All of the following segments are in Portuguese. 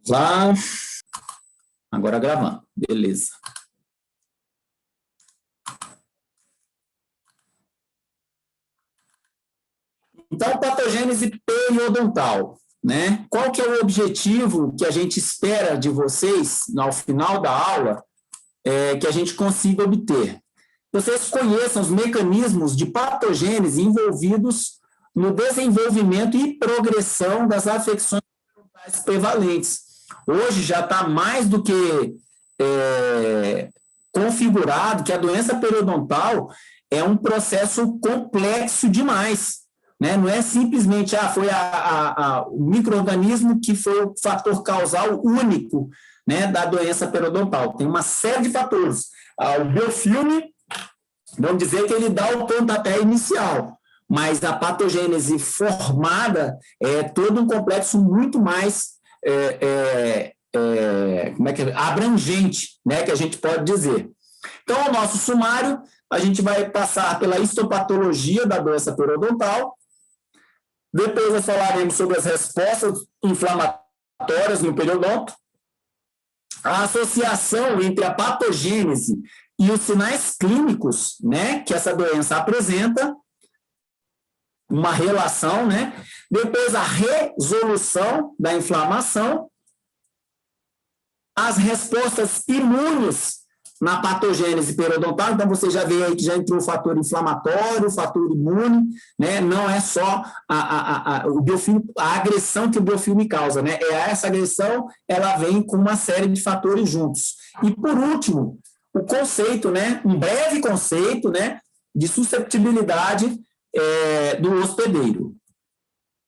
Lá, agora gravando, beleza. Então, patogênese periodontal, né? Qual que é o objetivo que a gente espera de vocês, ao final da aula, que a gente consiga obter? Vocês conheçam os mecanismos de patogênese envolvidos no desenvolvimento e progressão das afecções prevalentes. Hoje já está mais do que configurado que a doença periodontal é um processo complexo demais. Né? Não é simplesmente foi o micro-organismo que foi o fator causal único, né, da doença periodontal. Tem uma série de fatores. O biofilme, vamos dizer que ele dá o pontapé inicial, mas a patogênese formada é todo um complexo muito mais abrangente, né, que a gente pode dizer. Então, o nosso sumário, a gente vai passar pela histopatologia da doença periodontal. Depois nós falaremos sobre as respostas inflamatórias no periodonto, a associação entre a patogênese e os sinais clínicos, né, que essa doença apresenta, uma relação, né? Depois a resolução da inflamação, as respostas imunes na patogênese periodontal. Então, você já vê aí que já entrou o fator inflamatório, o fator imune, né? Não é só o biofilme, a agressão que o biofilme causa, né? Essa agressão, ela vem com uma série de fatores juntos. E, por último, o conceito, né? Um breve conceito, né? De susceptibilidade do hospedeiro.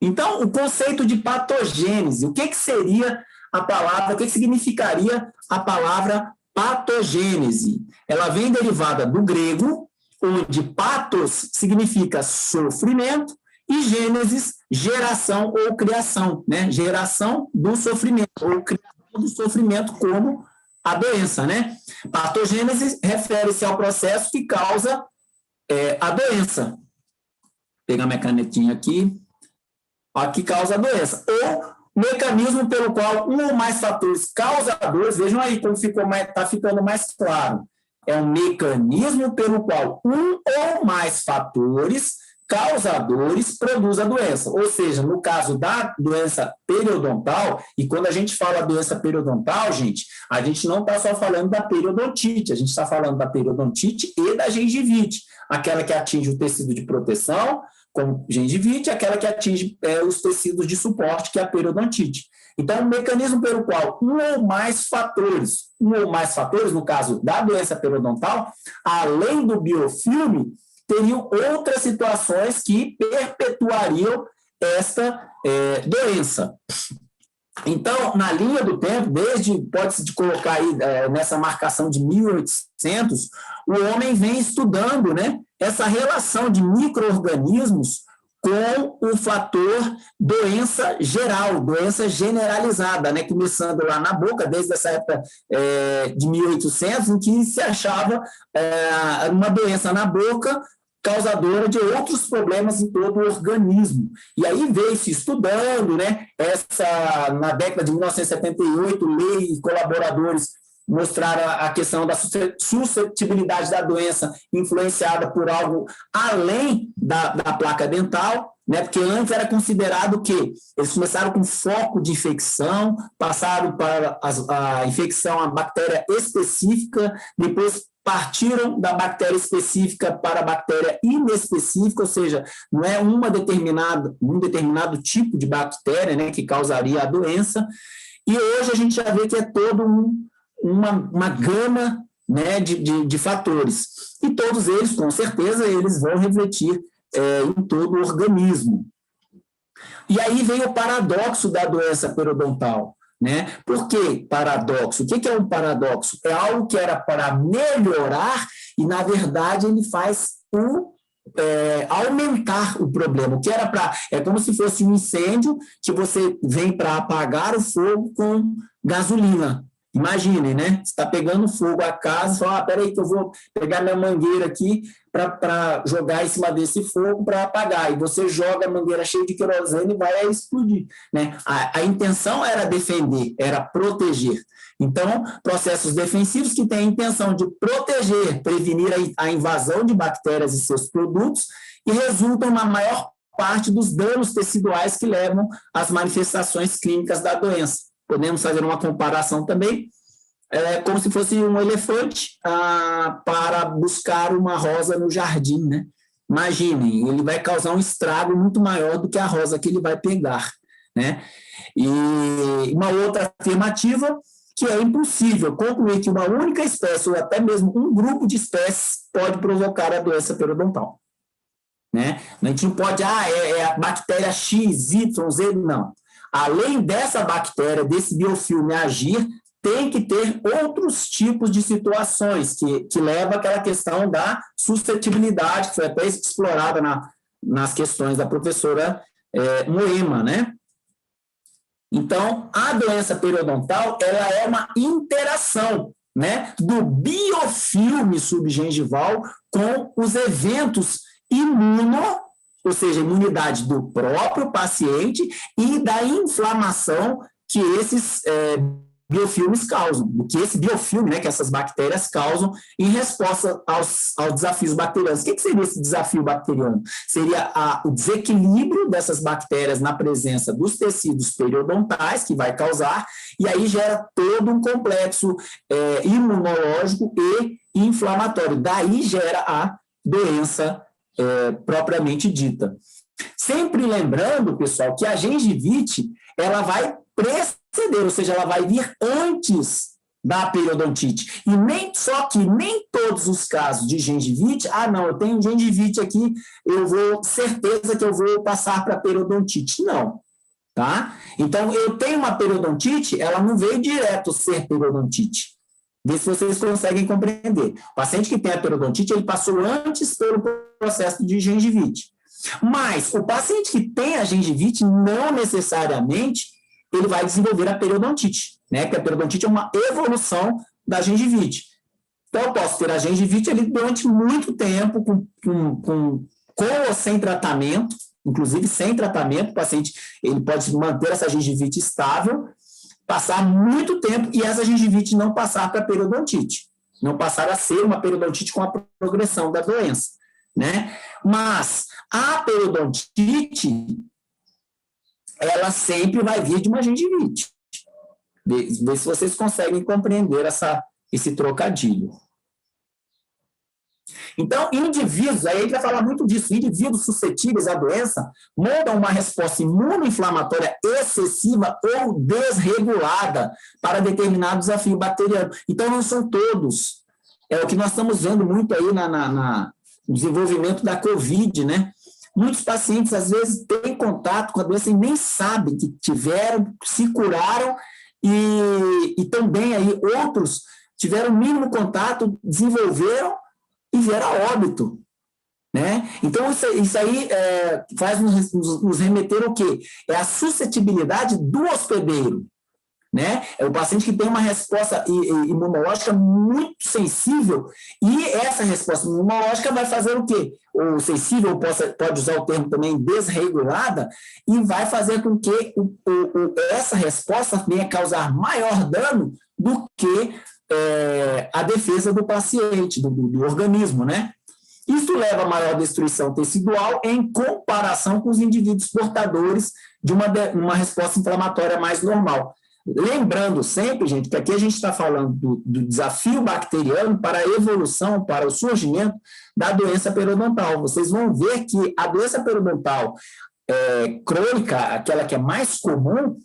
Então, o conceito de patogênese, o que seria a palavra, o que significaria a palavra patogênese? Ela vem derivada do grego, onde patos significa sofrimento e gênesis, geração ou criação, né? Geração do sofrimento, ou criação do sofrimento como a doença, né? Patogênese refere-se ao processo que causa a doença. Vou pegar minha canetinha aqui. Que causa a doença. Ou mecanismo pelo qual um ou mais fatores causadores, vejam aí como está ficando mais claro, é um mecanismo pelo qual um ou mais fatores causadores produz a doença. Ou seja, no caso da doença periodontal, e quando a gente fala doença periodontal, gente, a gente não está só falando da periodontite, a gente está falando da periodontite e da gengivite, aquela que atinge o tecido de proteção, como gengivite, aquela que atinge os tecidos de suporte, que é a periodontite. Então, o mecanismo pelo qual um ou mais fatores, no caso da doença periodontal, além do biofilme, teriam outras situações que perpetuariam esta doença. Então, na linha do tempo, pode-se colocar aí nessa marcação de 1800, o homem vem estudando, né, essa relação de micro-organismos com o fator doença geral, doença generalizada, né, começando lá na boca, desde essa época de 1800, em que se achava uma doença na boca causadora de outros problemas em todo o organismo. E aí veio se estudando, né, na década de 1978, Lei e colaboradores mostraram a questão da susceptibilidade da doença influenciada por algo além da placa dental, né, porque antes era considerado que eles começaram com foco de infecção, passaram para a infecção a bactéria específica, depois partiram da bactéria específica para a bactéria inespecífica, ou seja, não é um determinado tipo de bactéria, né, que causaria a doença, e hoje a gente já vê que é todo uma gama, né, de fatores, e todos eles, com certeza, eles vão refletir em todo o organismo. E aí vem o paradoxo da doença periodontal, né? Por que paradoxo? O que é um paradoxo? É algo que era para melhorar e, na verdade, ele faz aumentar o problema. O que era para... É como se fosse um incêndio que você vem para apagar o fogo com gasolina. Imaginem, né? Você está pegando fogo a casa, fala, peraí que eu vou pegar minha mangueira aqui para jogar em cima desse fogo para apagar. E você joga a mangueira cheia de querosene e vai explodir, né? A intenção era defender, era proteger. Então, processos defensivos que têm a intenção de proteger, prevenir a invasão de bactérias e seus produtos e resultam na maior parte dos danos teciduais que levam às manifestações clínicas da doença. Podemos fazer uma comparação também, como se fosse um elefante para buscar uma rosa no jardim, né? Imaginem, ele vai causar um estrago muito maior do que a rosa que ele vai pegar, né? E uma outra afirmativa, que é impossível concluir que uma única espécie, ou até mesmo um grupo de espécies, pode provocar a doença periodontal, né? A gente não pode, é a bactéria X, Y, Z, não. Além dessa bactéria, desse biofilme agir, tem que ter outros tipos de situações que levam àquela questão da suscetibilidade, que foi até explorada nas questões da professora Moema, né? Então, a doença periodontal, ela é uma interação, né, do biofilme subgengival com os eventos ou seja, imunidade do próprio paciente e da inflamação que esses biofilmes causam, que esse biofilme, né, que essas bactérias causam em resposta aos desafios bacterianos. O que seria esse desafio bacteriano? Seria o desequilíbrio dessas bactérias na presença dos tecidos periodontais, que vai causar, e aí gera todo um complexo imunológico e inflamatório. Daí gera a doença propriamente dita. Sempre lembrando, pessoal, que a gengivite, ela vai preceder, ou seja, ela vai vir antes da periodontite. E nem todos os casos de gengivite, não, eu tenho gengivite aqui, eu vou, certeza que eu vou passar para periodontite. Não, tá? Então, eu tenho uma periodontite, ela não veio direto ser periodontite. Vê se vocês conseguem compreender. O paciente que tem a periodontite, ele passou antes pelo processo de gengivite. Mas o paciente que tem a gengivite, não necessariamente ele vai desenvolver a periodontite, né? Porque a periodontite é uma evolução da gengivite. Então, eu posso ter a gengivite ali durante muito tempo, com ou sem tratamento, inclusive sem tratamento, o paciente ele pode manter essa gengivite estável, passar muito tempo e essa gengivite não passar para periodontite, não passar a ser uma periodontite com a progressão da doença, né? Mas a periodontite, ela sempre vai vir de uma gengivite. Vê se vocês conseguem compreender esse trocadilho. Então, indivíduos, aí a gente vai falar muito disso, indivíduos suscetíveis à doença montam uma resposta imunoinflamatória excessiva ou desregulada para determinado desafio bacteriano. Então, não são todos. É o que nós estamos vendo muito aí no desenvolvimento da COVID, né? Muitos pacientes, às vezes, têm contato com a doença e nem sabem que tiveram, se curaram e também aí outros tiveram o mínimo contato, desenvolveram e vieram a óbito, né? Então, isso aí faz nos remeter o quê? É a suscetibilidade do hospedeiro, né? É o paciente que tem uma resposta imunológica muito sensível e essa resposta imunológica vai fazer o quê? O sensível pode usar o termo também desregulada e vai fazer com que essa resposta venha causar maior dano do que a defesa do paciente, do organismo, né? Isso leva a maior destruição tecidual em comparação com os indivíduos portadores de uma resposta inflamatória mais normal. Lembrando sempre, gente, que aqui a gente está falando do desafio bacteriano para a evolução, para o surgimento da doença periodontal. Vocês vão ver que a doença periodontal crônica, aquela que é mais comum,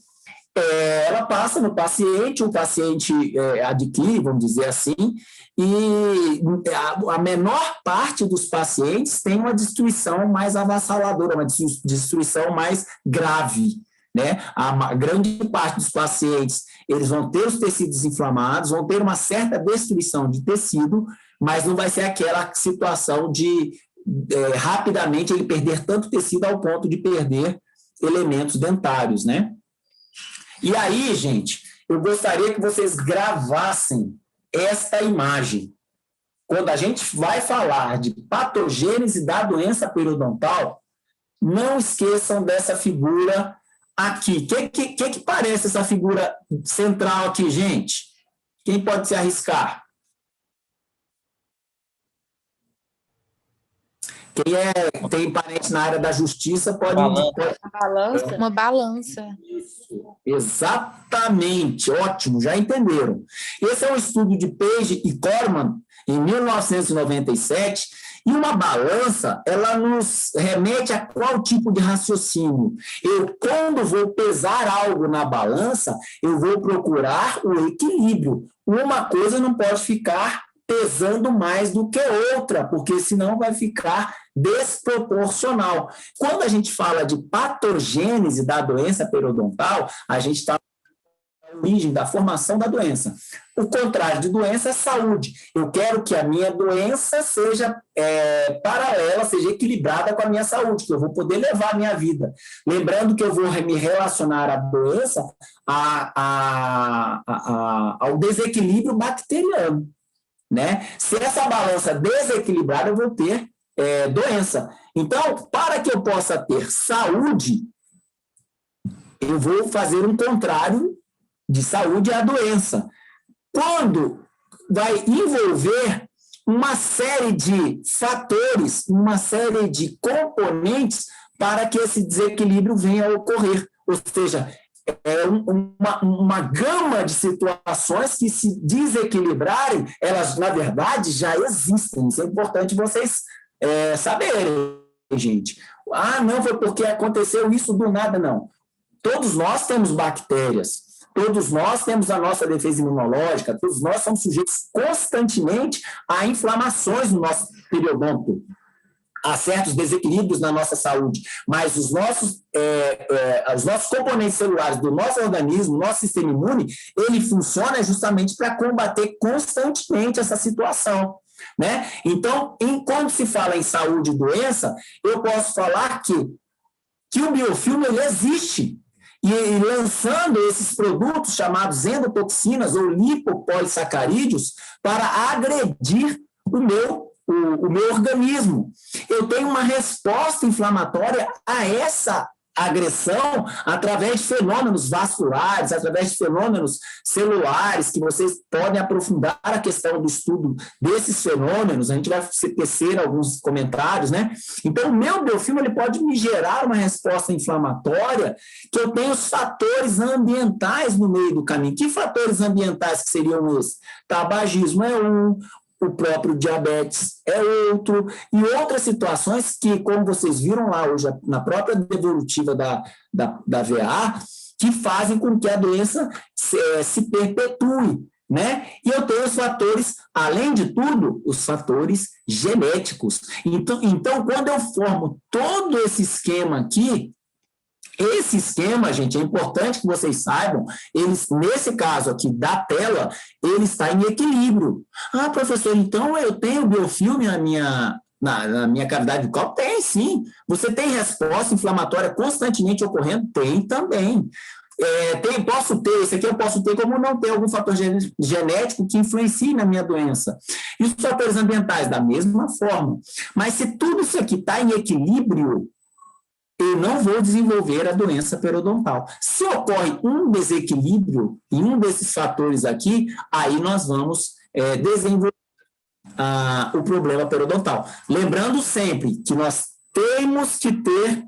ela passa no paciente, o paciente adquire, vamos dizer assim, e a menor parte dos pacientes tem uma destruição mais avassaladora, uma destruição mais grave, né? A grande parte dos pacientes, eles vão ter os tecidos inflamados, vão ter uma certa destruição de tecido, mas não vai ser aquela situação de rapidamente ele perder tanto tecido ao ponto de perder elementos dentários, né? E aí, gente, eu gostaria que vocês gravassem esta imagem. Quando a gente vai falar de patogênese da doença periodontal, não esqueçam dessa figura aqui. O que parece essa figura central aqui, gente? Quem pode se arriscar? Quem tem parente na área da justiça pode... Uma balança. Isso, exatamente, ótimo, já entenderam. Esse é um estudo de Page e Corman, em 1997, e uma balança, ela nos remete a qual tipo de raciocínio? Eu, quando vou pesar algo na balança, eu vou procurar o equilíbrio. Uma coisa não pode ficar pesando mais do que outra, porque senão vai ficar desproporcional. Quando a gente fala de patogênese da doença periodontal, a gente está na origem da formação da doença. O contrário de doença é saúde. Eu quero que a minha doença seja paralela, seja equilibrada com a minha saúde, que eu vou poder levar a minha vida. Lembrando que eu vou me relacionar à doença ao desequilíbrio bacteriano. Né? Se essa balança desequilibrada, eu vou ter doença. Então, para que eu possa ter saúde, eu vou fazer um contrário de saúde à doença. Quando vai envolver uma série de fatores, uma série de componentes para que esse desequilíbrio venha a ocorrer. Ou seja, uma gama de situações que, se desequilibrarem, elas, na verdade, já existem. Isso é importante vocês saberem, gente. Ah, não, foi porque aconteceu isso do nada, não. Todos nós temos bactérias, todos nós temos a nossa defesa imunológica, todos nós somos sujeitos constantemente a inflamações no nosso periodonto, há certos desequilíbrios na nossa saúde, mas os nossos componentes celulares do nosso organismo, nosso sistema imune, ele funciona justamente para combater constantemente essa situação. Né? Então, quando se fala em saúde e doença, eu posso falar que o biofilme ele existe, e lançando esses produtos chamados endotoxinas ou lipopolissacarídeos para agredir o meu organismo. Eu tenho uma resposta inflamatória a essa agressão através de fenômenos vasculares, através de fenômenos celulares, que vocês podem aprofundar a questão do estudo desses fenômenos, a gente vai tecer alguns comentários, né? Então, o meu biofilme ele pode me gerar uma resposta inflamatória, que eu tenho os fatores ambientais no meio do caminho. Que fatores ambientais que seriam esses? Tabagismo é um, o próprio diabetes é outro, e outras situações que, como vocês viram lá hoje, na própria devolutiva da VA, que fazem com que a doença se perpetue, né? E eu tenho os fatores, além de tudo, os fatores genéticos. Então, quando eu formo todo esse esquema aqui, esse esquema, gente, é importante que vocês saibam, nesse caso aqui da tela, ele está em equilíbrio. Ah, professor, então eu tenho biofilme na minha cavidade bucal? Tem, sim. Você tem resposta inflamatória constantemente ocorrendo? Tem também. Esse aqui eu posso ter, como não ter algum fator genético que influencie na minha doença. E os fatores ambientais, da mesma forma. Mas se tudo isso aqui está em equilíbrio, eu não vou desenvolver a doença periodontal. Se ocorre um desequilíbrio em um desses fatores aqui, aí nós vamos desenvolver o problema periodontal. Lembrando sempre que nós temos que ter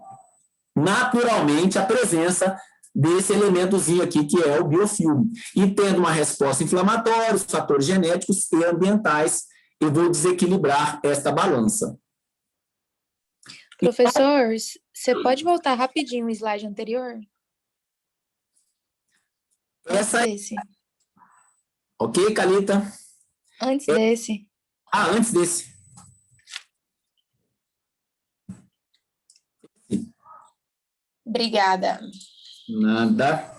naturalmente a presença desse elementozinho aqui, que é o biofilme. E tendo uma resposta inflamatória, os fatores genéticos e ambientais, eu vou desequilibrar esta balança. Professor, você pode voltar rapidinho o slide anterior? Essa desse. Ok, Calita? Antes desse. Antes desse. Obrigada. Nada.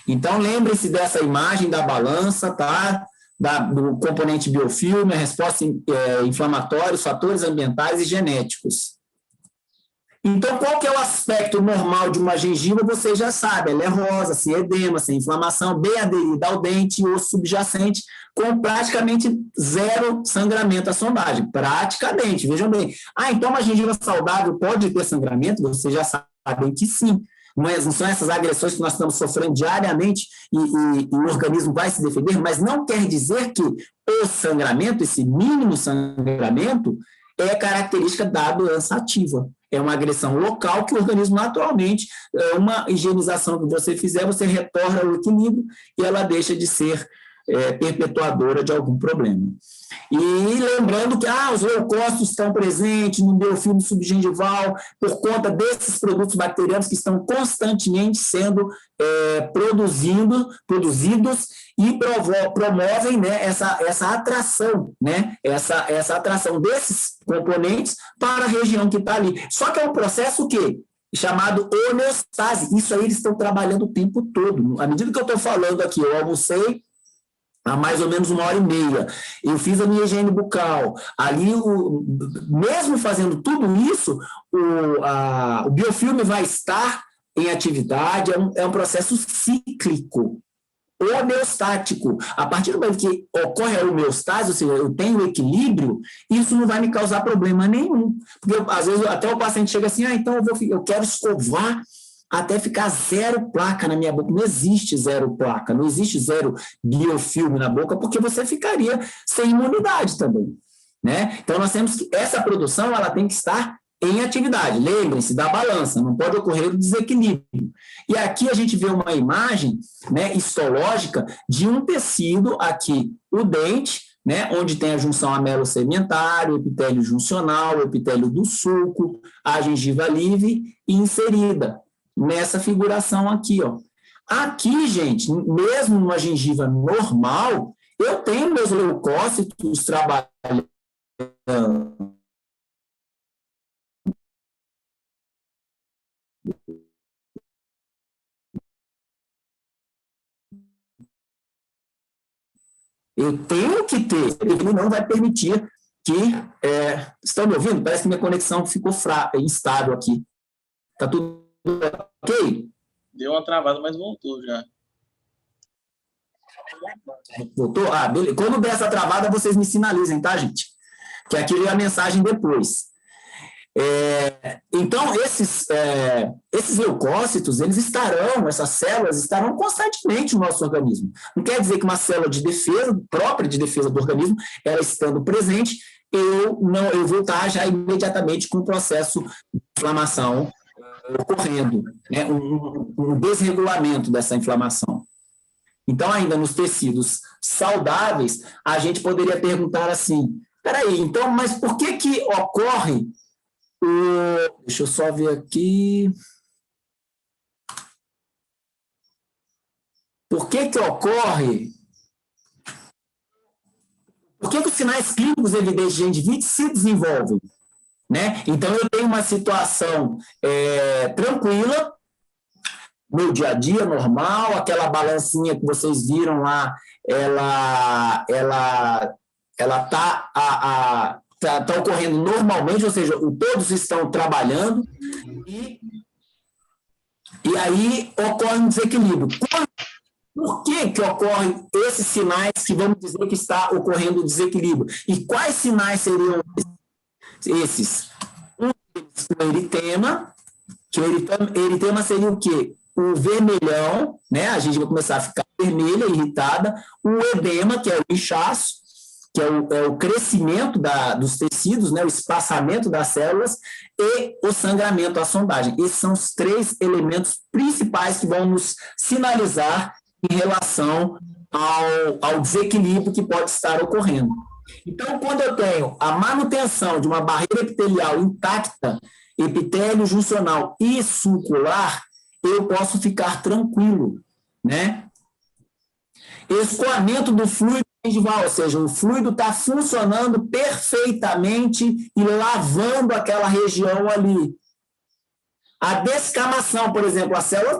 Então, lembre-se dessa imagem da balança, tá? Do componente biofilme, a resposta inflamatória, os fatores ambientais e genéticos. Então, qual que é o aspecto normal de uma gengiva? Você já sabe, ela é rosa, sem edema, sem inflamação, bem aderida ao dente e osso subjacente, com praticamente zero sangramento à sondagem. Praticamente, vejam bem. Então uma gengiva saudável pode ter sangramento? Vocês já sabem que sim. Não são essas agressões que nós estamos sofrendo diariamente e o organismo vai se defender, mas não quer dizer que o sangramento, esse mínimo sangramento, é característica da doença ativa. É uma agressão local que o organismo naturalmente, uma higienização que você fizer, você retorna ao equilíbrio e ela deixa de ser perpetuadora de algum problema. E lembrando que os leucócitos estão presentes no biofilme subgengival por conta desses produtos bacterianos que estão constantemente sendo produzidos e promovem, né, essa atração, né, essa atração desses componentes para a região que está ali. Só que é um processo o quê? Chamado homeostase. Isso aí eles estão trabalhando o tempo todo. À medida que eu estou falando aqui, eu almocei há mais ou menos 1h30. Eu fiz a minha higiene bucal. Ali, mesmo fazendo tudo isso, o biofilme vai estar em atividade, é um processo cíclico, homeostático. A partir do momento que ocorre a homeostase, ou seja, eu tenho equilíbrio, isso não vai me causar problema nenhum. Porque, às vezes, até o paciente chega assim, então eu quero escovar até ficar zero placa na minha boca. Não existe zero placa, não existe zero biofilme na boca, porque você ficaria sem imunidade também, né? Então, nós temos que, essa produção, ela tem que estar em atividade. Lembrem-se da balança, não pode ocorrer o desequilíbrio. E aqui a gente vê uma imagem, né, histológica de um tecido aqui, o dente, né, onde tem a junção amelo-segmentar, o epitélio juncional, o epitélio do sulco, a gengiva livre inserida nessa figuração aqui, ó. Aqui, gente, mesmo numa gengiva normal, eu tenho meus leucócitos trabalhando. Eu tenho que ter, ele não vai permitir que... estão me ouvindo? Parece que minha conexão ficou instável aqui. Está tudo ok? Deu uma travada, mas voltou já. Voltou? Beleza. Quando der essa travada, vocês me sinalizem, tá, gente? Que aqui é a mensagem depois. Então, esses leucócitos, essas células estarão constantemente no nosso organismo. Não quer dizer que uma célula de defesa, própria de defesa do organismo, ela estando presente, eu vou estar já imediatamente com o processo de inflamação ocorrendo, né? Um desregulamento dessa inflamação. Então, ainda nos tecidos saudáveis, a gente poderia perguntar assim, peraí, então, mas por que ocorre deixa eu só ver aqui. Por que ocorre? Por que os sinais clínicos evidentes de gengivite se desenvolvem? Né? Então, eu tenho uma situação tranquila, meu dia a dia normal, aquela balancinha que vocês viram lá, ela está ocorrendo normalmente, ou seja, todos estão trabalhando e aí ocorre um desequilíbrio. Por que ocorrem esses sinais que vamos dizer que está ocorrendo desequilíbrio? E quais sinais seriam esses? Um deles, o eritema, que o eritema seria o quê? O vermelhão, né? A gente vai começar a ficar vermelha, irritada. O edema, que é o inchaço, que é o crescimento dos tecidos, né, o espaçamento das células, e o sangramento, a sondagem. Esses são os 3 elementos principais que vão nos sinalizar em relação ao desequilíbrio que pode estar ocorrendo. Então, quando eu tenho a manutenção de uma barreira epitelial intacta, epitélio juncional e sulcular, eu posso ficar tranquilo, né? Escoamento do fluido gengival, ou seja, o fluido está funcionando perfeitamente e lavando aquela região ali. A descamação, por exemplo, as células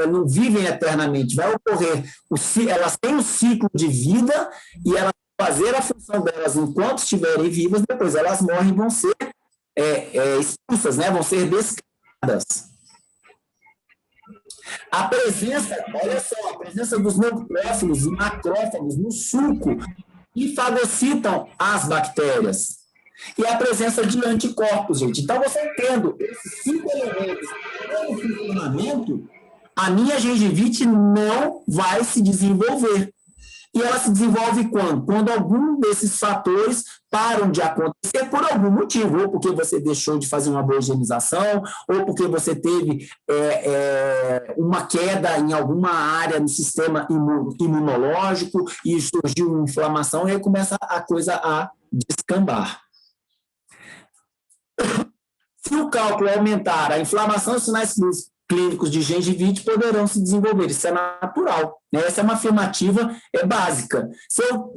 não vivem eternamente, vai ocorrer, elas têm um ciclo de vida e elas vão fazer a função delas enquanto estiverem vivas, depois elas morrem e vão ser expulsas, né? Vão ser descartadas. A presença, olha só, a presença dos neutrófilos e macrófagos no suco que fagocitam as bactérias. E a presença de anticorpos, gente. Então, você tendo esses 5 elementos em funcionamento, a minha gengivite não vai se desenvolver. E ela se desenvolve quando? Quando algum desses fatores param de acontecer por algum motivo, ou porque você deixou de fazer uma boa higienização, ou porque você teve uma queda em alguma área no sistema imunológico e surgiu uma inflamação, e aí começa a coisa a descambar. Se o cálculo aumentar, a inflamação e os sinais clínicos de gengivite poderão se desenvolver. Isso é natural. Né? Essa é uma afirmativa básica. Se eu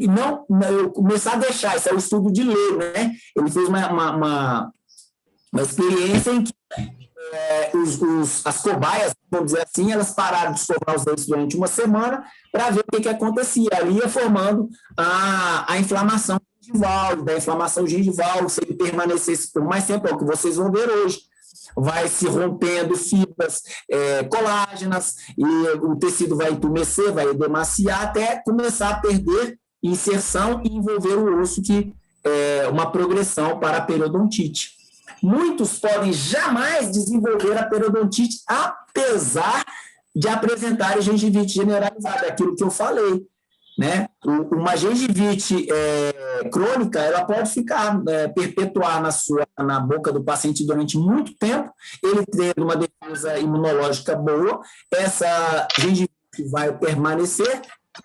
começar a deixar, isso é o estudo de Lê, né? Ele fez uma experiência em que as cobaias, vamos dizer assim, elas pararam de escovar os dentes durante uma semana para ver o que acontecia. Ali ia formando a inflamação gengival, da inflamação gengival, se ele permanecesse por mais tempo, é o que vocês vão ver hoje. Vai se rompendo fibras colágenas e o tecido vai entumecer, vai edemaciar até começar a perder inserção e envolver o osso, que é uma progressão para a periodontite. Muitos podem jamais desenvolver a periodontite, apesar de apresentarem gengivite generalizada, aquilo que eu falei. Né? Uma gengivite crônica, ela pode ficar, perpetuar na boca do paciente durante muito tempo, ele tendo uma defesa imunológica boa, essa gengivite vai permanecer,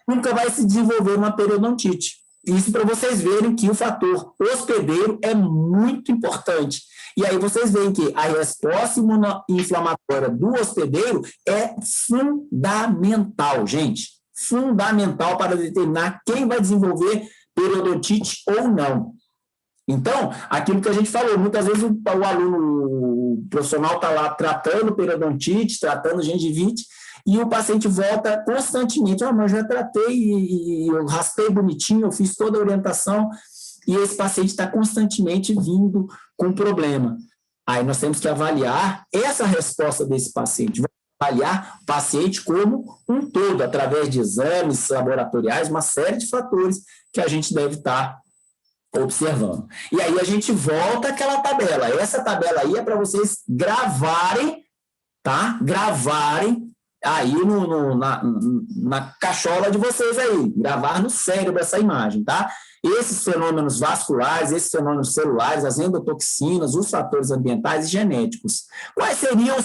nunca vai se desenvolver uma periodontite. Isso para vocês verem que o fator hospedeiro é muito importante. E aí vocês veem que a resposta imunoinflamatória do hospedeiro é fundamental, gente. Fundamental para determinar quem vai desenvolver periodontite ou não. Então, aquilo que a gente falou, muitas vezes o aluno, o profissional está lá tratando periodontite, tratando gengivite, e o paciente volta constantemente, mas eu já tratei e eu raspei bonitinho, eu fiz toda a orientação, e esse paciente está constantemente vindo com problema. Aí nós temos que avaliar essa resposta desse paciente, avaliar o paciente como um todo, através de exames laboratoriais, uma série de fatores que a gente deve estar observando. E aí a gente volta àquela tabela. Essa tabela aí é para vocês gravarem, tá? Gravarem aí na cachola de vocês aí, gravar no cérebro essa imagem, tá? Esses fenômenos vasculares, esses fenômenos celulares, as endotoxinas, os fatores ambientais e genéticos. Quais seriam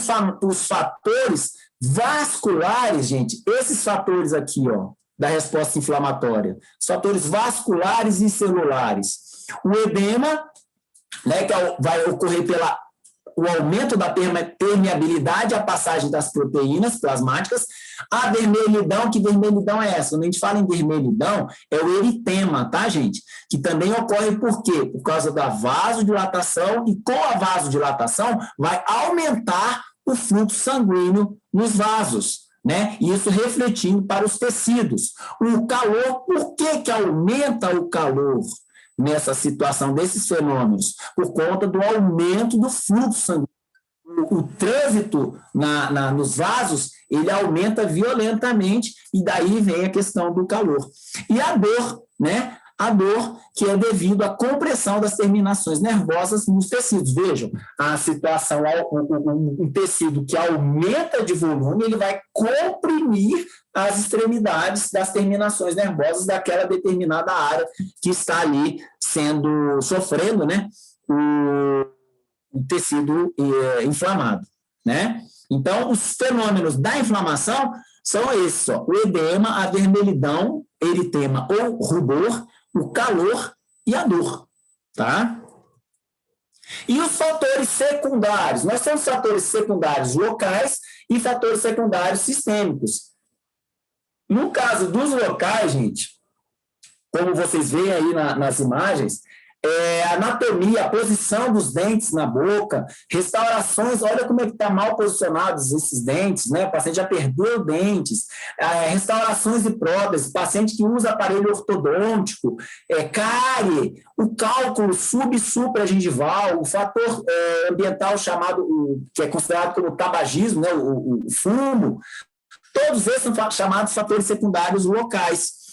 os fatores vasculares, gente? Esses fatores aqui, ó, da resposta inflamatória. Os fatores vasculares e celulares. O edema, né, que vai ocorrer pelo aumento da permeabilidade à passagem das proteínas plasmáticas. A vermelhidão, que vermelhidão é essa? Quando a gente fala em vermelhidão, é o eritema, tá, gente? Que também ocorre por quê? Por causa da vasodilatação, e com a vasodilatação vai aumentar o fluxo sanguíneo nos vasos, né? Isso refletindo para os tecidos. O calor, por que aumenta o calor nessa situação desses fenômenos? Por conta do aumento do fluxo sanguíneo. O trânsito nos vasos, ele aumenta violentamente, e daí vem a questão do calor. E a dor, né? A dor que é devido à compressão das terminações nervosas nos tecidos. Vejam, a situação, um tecido que aumenta de volume, ele vai comprimir as extremidades das terminações nervosas daquela determinada área que está ali sofrendo, né, o tecido inflamado, né? Então, os fenômenos da inflamação são esses, ó: o edema, a vermelhidão, eritema ou rubor, o calor e a dor, tá? E os fatores secundários? Nós temos fatores secundários locais e fatores secundários sistêmicos. No caso dos locais, gente, como vocês veem aí nas imagens, anatomia, a posição dos dentes na boca, restaurações, olha como é que está mal posicionados esses dentes, né? O paciente já perdeu dentes, restaurações de prótese, paciente que usa aparelho ortodôntico, cárie, o cálculo sub- e supragengival, o fator ambiental chamado, que é considerado como tabagismo, né? o fumo, todos esses são chamados fatores secundários locais.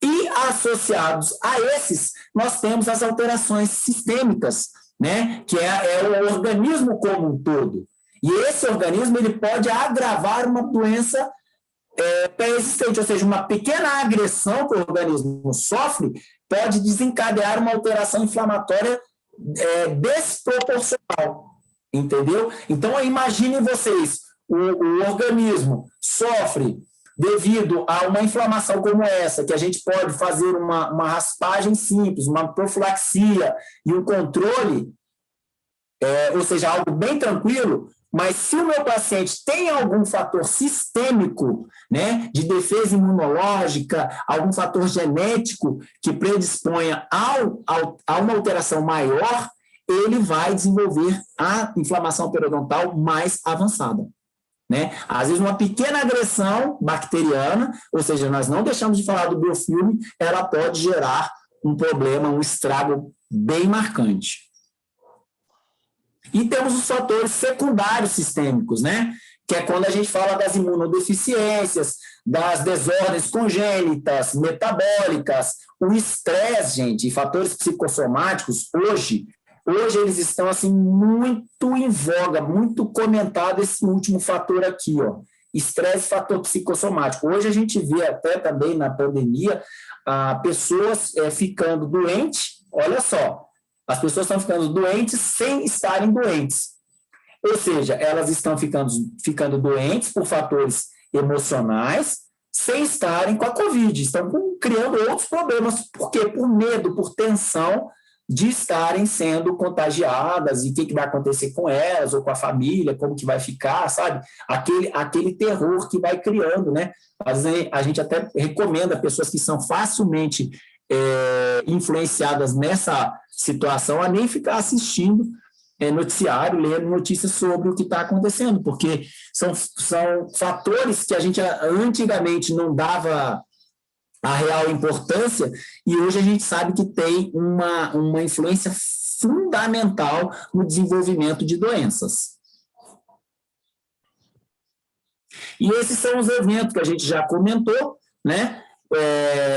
E associados a esses, nós temos as alterações sistêmicas, né? Que é o organismo como um todo. E esse organismo ele pode agravar uma doença pré-existente, ou seja, uma pequena agressão que o organismo sofre pode desencadear uma alteração inflamatória desproporcional, entendeu? Então, imaginem vocês, o organismo sofre devido a uma inflamação como essa, que a gente pode fazer uma raspagem simples, uma profilaxia e um controle, ou seja, algo bem tranquilo, mas se o meu paciente tem algum fator sistêmico, né, de defesa imunológica, algum fator genético que predisponha a uma alteração maior, ele vai desenvolver a inflamação periodontal mais avançada. Né? Às vezes, uma pequena agressão bacteriana, ou seja, nós não deixamos de falar do biofilme, ela pode gerar um problema, um estrago bem marcante. E temos os fatores secundários sistêmicos, né? Que é quando a gente fala das imunodeficiências, das desordens congênitas, metabólicas, o estresse, gente, e fatores psicossomáticos, hoje eles estão assim, muito em voga, muito comentado esse último fator aqui, ó, estresse e fator psicossomático. Hoje a gente vê até também na pandemia pessoas ficando doentes, olha só, as pessoas estão ficando doentes sem estarem doentes. Ou seja, elas estão ficando doentes por fatores emocionais sem estarem com a Covid, estão criando outros problemas. Por quê? Por medo, por tensão de estarem sendo contagiadas e o que vai acontecer com elas ou com a família, como que vai ficar, sabe? Aquele terror que vai criando, né? Às vezes a gente até recomenda pessoas que são facilmente influenciadas nessa situação a nem ficar assistindo noticiário, lendo notícias sobre o que está acontecendo, porque são fatores que a gente antigamente não dava a real importância, e hoje a gente sabe que tem uma influência fundamental no desenvolvimento de doenças. E esses são os eventos que a gente já comentou, né,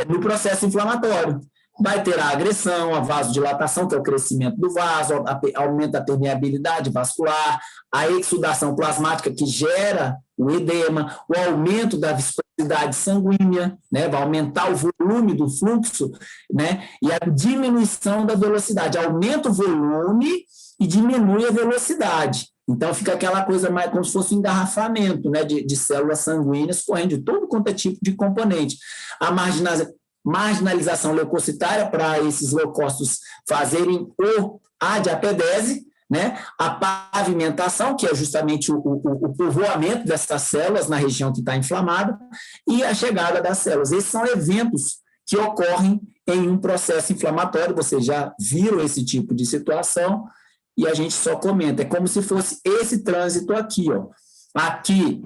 no processo inflamatório. Vai ter a agressão, a vasodilatação, que é o crescimento do vaso, aumenta a permeabilidade vascular, a exudação plasmática, que gera o edema, o aumento da viscosidade sanguínea, né, vai aumentar o volume do fluxo, né, e a diminuição da velocidade. Aumenta o volume e diminui a velocidade. Então, fica aquela coisa mais como se fosse um engarrafamento, né, de células sanguíneas correndo de todo quanto é tipo de componente. A marginalização leucocitária para esses leucócitos fazerem a diapedese, né? A pavimentação, que é justamente o povoamento dessas células na região que está inflamada, e a chegada das células. Esses são eventos que ocorrem em um processo inflamatório, vocês já viram esse tipo de situação, e a gente só comenta, é como se fosse esse trânsito aqui, ó. Aqui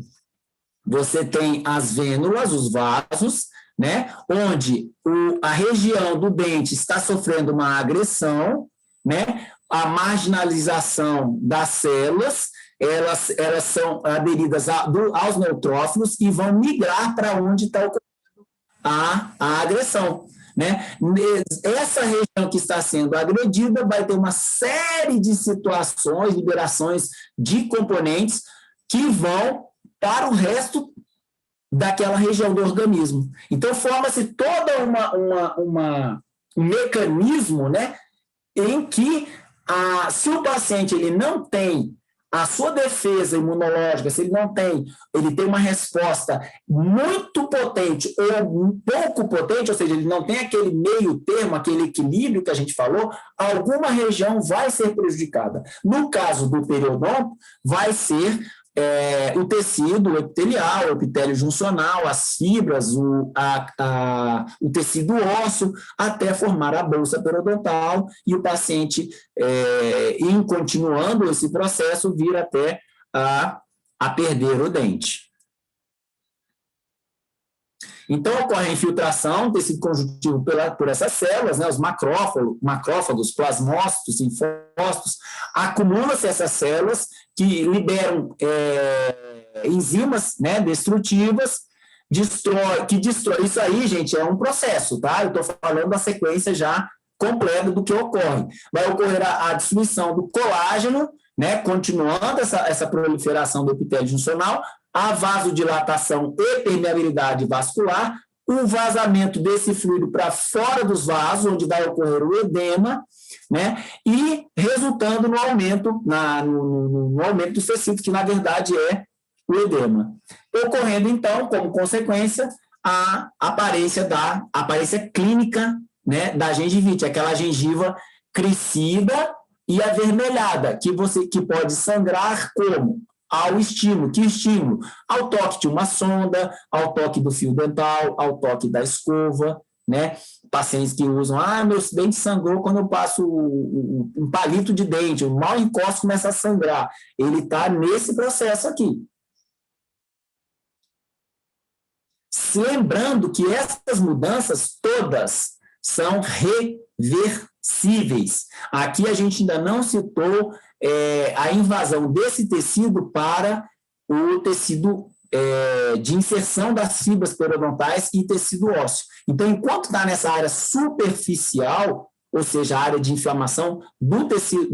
você tem as vênulas, os vasos, né, onde a região do dente está sofrendo uma agressão, né, a marginalização das células, elas são aderidas aos neutrófilos e vão migrar para onde está ocorrendo a agressão. Né? Essa região que está sendo agredida vai ter uma série de situações, liberações de componentes que vão para o resto daquela região do organismo. Então, forma-se todo um mecanismo, né, em que, se o paciente ele não tem a sua defesa imunológica, se ele tem uma resposta muito potente ou pouco potente, ou seja, ele não tem aquele meio termo, aquele equilíbrio que a gente falou, alguma região vai ser prejudicada. No caso do periodonto, vai ser o tecido epitelial, o epitélio juncional, as fibras, o tecido ósseo, até formar a bolsa periodontal, e o paciente, em continuando esse processo, vir até a perder o dente. Então, ocorre a infiltração do tecido conjuntivo por essas células, né, os macrófagos, plasmócitos, linfócitos, acumulam-se essas células que liberam enzimas, né, destrutivas, que destrói. Isso aí, gente, é um processo, tá? Eu estou falando da sequência já completa do que ocorre. Vai ocorrer a destruição do colágeno, né, continuando essa proliferação do epitélio juncional, a vasodilatação e permeabilidade vascular, o vazamento desse fluido para fora dos vasos, onde vai ocorrer o edema, né, e resultando no aumento, no aumento dos tecidos, que na verdade é o edema. Ocorrendo, então, como consequência, a aparência clínica, né, da gengivite, aquela gengiva crescida e avermelhada, que pode sangrar como? Ao estímulo. Que estímulo? Ao toque de uma sonda, ao toque do fio dental, ao toque da escova, né? Pacientes que usam, meu dente sangrou quando eu passo um palito de dente, o mal encosto começa a sangrar. Ele está nesse processo aqui. Lembrando que essas mudanças todas são reversíveis. Aqui a gente ainda não citou a invasão desse tecido para o tecido de inserção das fibras periodontais e tecido ósseo. Então, enquanto está nessa área superficial, ou seja, a área de inflamação do tecido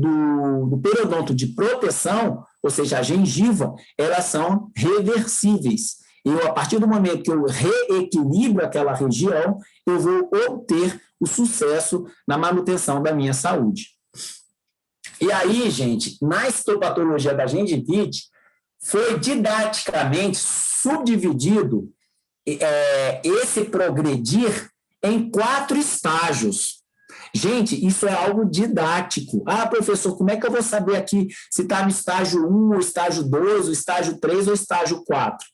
do periodonto de proteção, ou seja, a gengiva, elas são reversíveis. A partir do momento que eu reequilibro aquela região, eu vou obter o sucesso na manutenção da minha saúde. E aí, gente, na histopatologia da gengivite, foi didaticamente subdividido esse progredir em 4 estágios. Gente, isso é algo didático. Professor, como é que eu vou saber aqui se está no estágio 1, o estágio 2, o estágio 3 ou o estágio 4?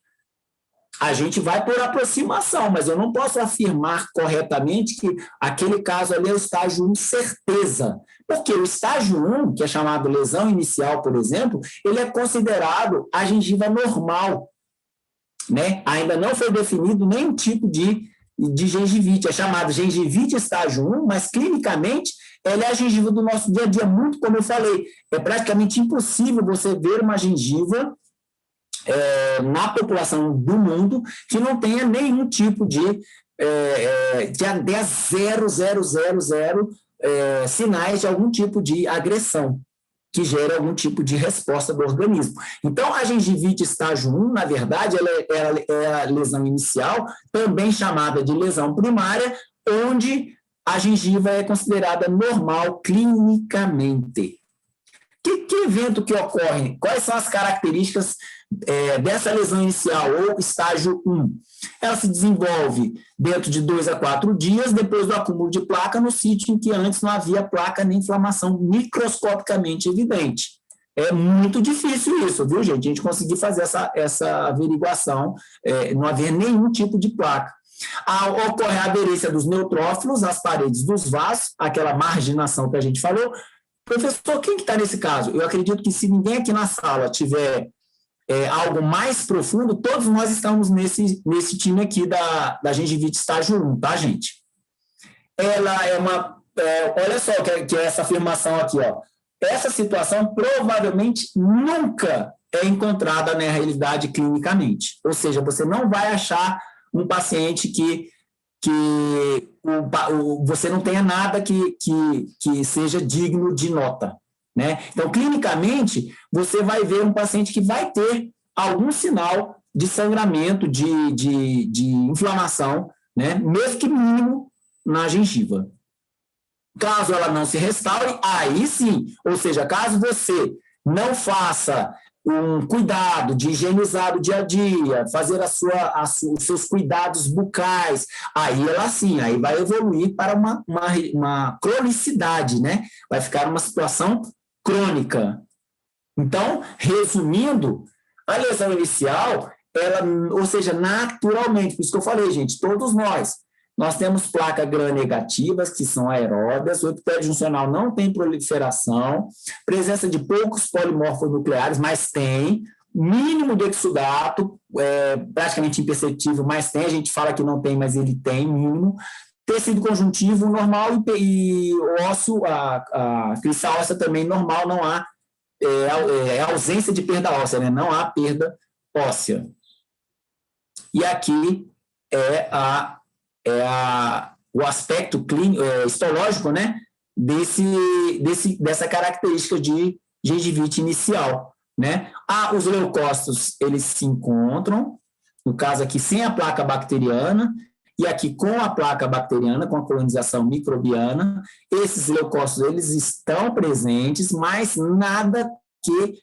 A gente vai por aproximação, mas eu não posso afirmar corretamente que aquele caso ali é o estágio 1, certeza. Porque o estágio 1, que é chamado lesão inicial, por exemplo, ele é considerado a gengiva normal, né? Ainda não foi definido nenhum tipo de gengivite, é chamado gengivite estágio 1, mas clinicamente ela é a gengiva do nosso dia a dia, muito como eu falei. É praticamente impossível você ver uma gengiva na população do mundo que não tenha nenhum tipo de até 0,000 sinais de algum tipo de agressão que gera algum tipo de resposta do organismo. Então, a gengivite estágio 1, na verdade, ela é a lesão inicial, também chamada de lesão primária, onde a gengiva é considerada normal clinicamente. Que evento que ocorre? Quais são as características dessa lesão inicial, ou estágio 1? Ela se desenvolve dentro de 2 a 4 dias, depois do acúmulo de placa, no sítio em que antes não havia placa nem inflamação microscopicamente evidente. É muito difícil isso, viu, gente? A gente conseguir fazer essa averiguação, não haver nenhum tipo de placa. Ocorre a aderência dos neutrófilos às paredes dos vasos, aquela marginação que a gente falou. Professor, quem que está nesse caso? Eu acredito que se ninguém aqui na sala tiver algo mais profundo, todos nós estamos nesse time aqui da gengivite estágio 1, tá, gente? Ela é olha só que é essa afirmação aqui, ó. Essa situação provavelmente nunca é encontrada na realidade clinicamente. Ou seja, você não vai achar um paciente que você não tenha nada que seja digno de nota, né? Então, clinicamente, você vai ver um paciente que vai ter algum sinal de sangramento, de inflamação, né? Mesmo que mínimo, na gengiva. Caso ela não se restaure, aí sim, ou seja, caso você não faça um cuidado de higienizar o dia a dia, fazer os seus cuidados bucais, aí ela sim, aí vai evoluir para uma cronicidade, né? Vai ficar uma situação crônica. Então, resumindo, A lesão inicial, ou seja, naturalmente, por isso que eu falei, gente, todos nós temos placas gram-negativas, que são aeróbias, o epitélio juncional não tem proliferação, presença de poucos polimorfos nucleares, mas tem, mínimo de exudato, praticamente imperceptível, mas tem, a gente fala que não tem, mas ele tem, mínimo. Tecido conjuntivo normal e osso, a crista óssea também normal, não há ausência de perda óssea, né? Não há perda óssea. E aqui o aspecto clínico, histológico, né? Dessa característica de gengivite inicial, né? Os leucócitos, eles se encontram, no caso aqui, sem a placa bacteriana, e aqui com a placa bacteriana, com a colonização microbiana, esses leucócitos, eles estão presentes, mas nada que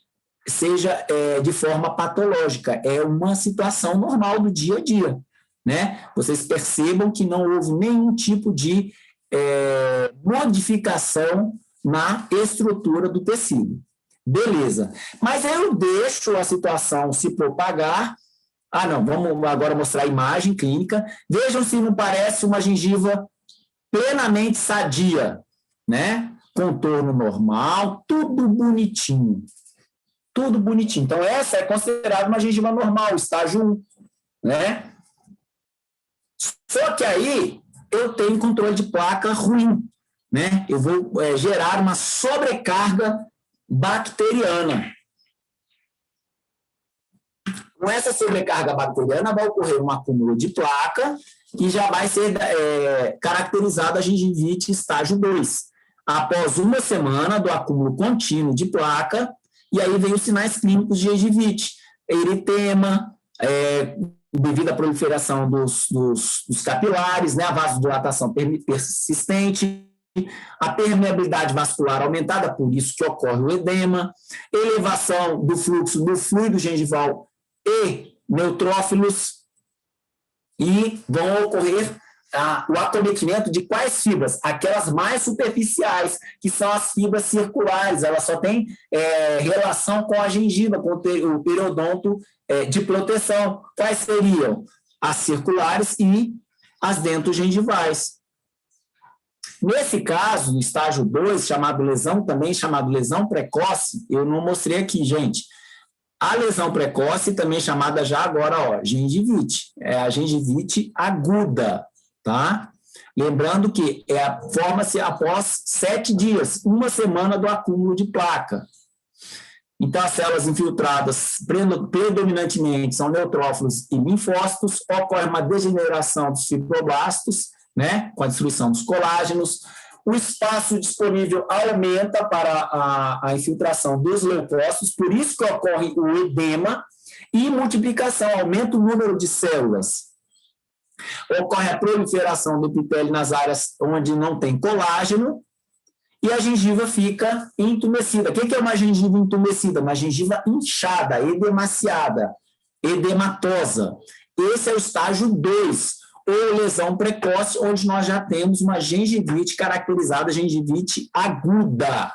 seja de forma patológica, é uma situação normal do dia a dia, né? Vocês percebam que não houve nenhum tipo de modificação na estrutura do tecido. Beleza. Mas eu deixo a situação se propagar. Não, vamos agora mostrar a imagem clínica. Vejam se não parece uma gengiva plenamente sadia, né? Contorno normal, tudo bonitinho. Tudo bonitinho. Então, essa é considerada uma gengiva normal, estágio 1, né? Só que aí eu tenho controle de placa ruim, né? Eu vou gerar uma sobrecarga bacteriana. Com essa sobrecarga bacteriana vai ocorrer um acúmulo de placa e já vai ser caracterizada a gengivite estágio 2. Após uma semana do acúmulo contínuo de placa, e aí vem os sinais clínicos de gengivite, eritema, devido à proliferação dos capilares, né, a vasodilatação persistente, a permeabilidade vascular aumentada, por isso que ocorre o edema, elevação do fluxo do fluido gengival e neutrófilos, e vão ocorrer o acometimento de quais fibras? Aquelas mais superficiais, que são as fibras circulares, elas só têm relação com a gengiva, com o periodonto de proteção. Quais seriam? As circulares e as dentogengivais. Nesse caso, no estágio 2, chamado lesão precoce, eu não mostrei aqui, gente. A lesão precoce, também chamada já agora, gengivite, é a gengivite aguda, tá? Lembrando que forma-se após 7 dias, uma semana do acúmulo de placa. Então, as células infiltradas, predominantemente, são neutrófilos e linfócitos, ocorre uma degeneração dos fibroblastos, né, com a destruição dos colágenos, o espaço disponível aumenta para a infiltração dos leucócitos, por isso que ocorre o edema, e multiplicação, aumenta o número de células. Ocorre a proliferação do epitélio nas áreas onde não tem colágeno, e a gengiva fica entumecida. O que é uma gengiva entumecida? Uma gengiva inchada, edemaciada, edematosa. Esse é o estágio 2, ou lesão precoce, onde nós já temos uma gengivite caracterizada, gengivite aguda.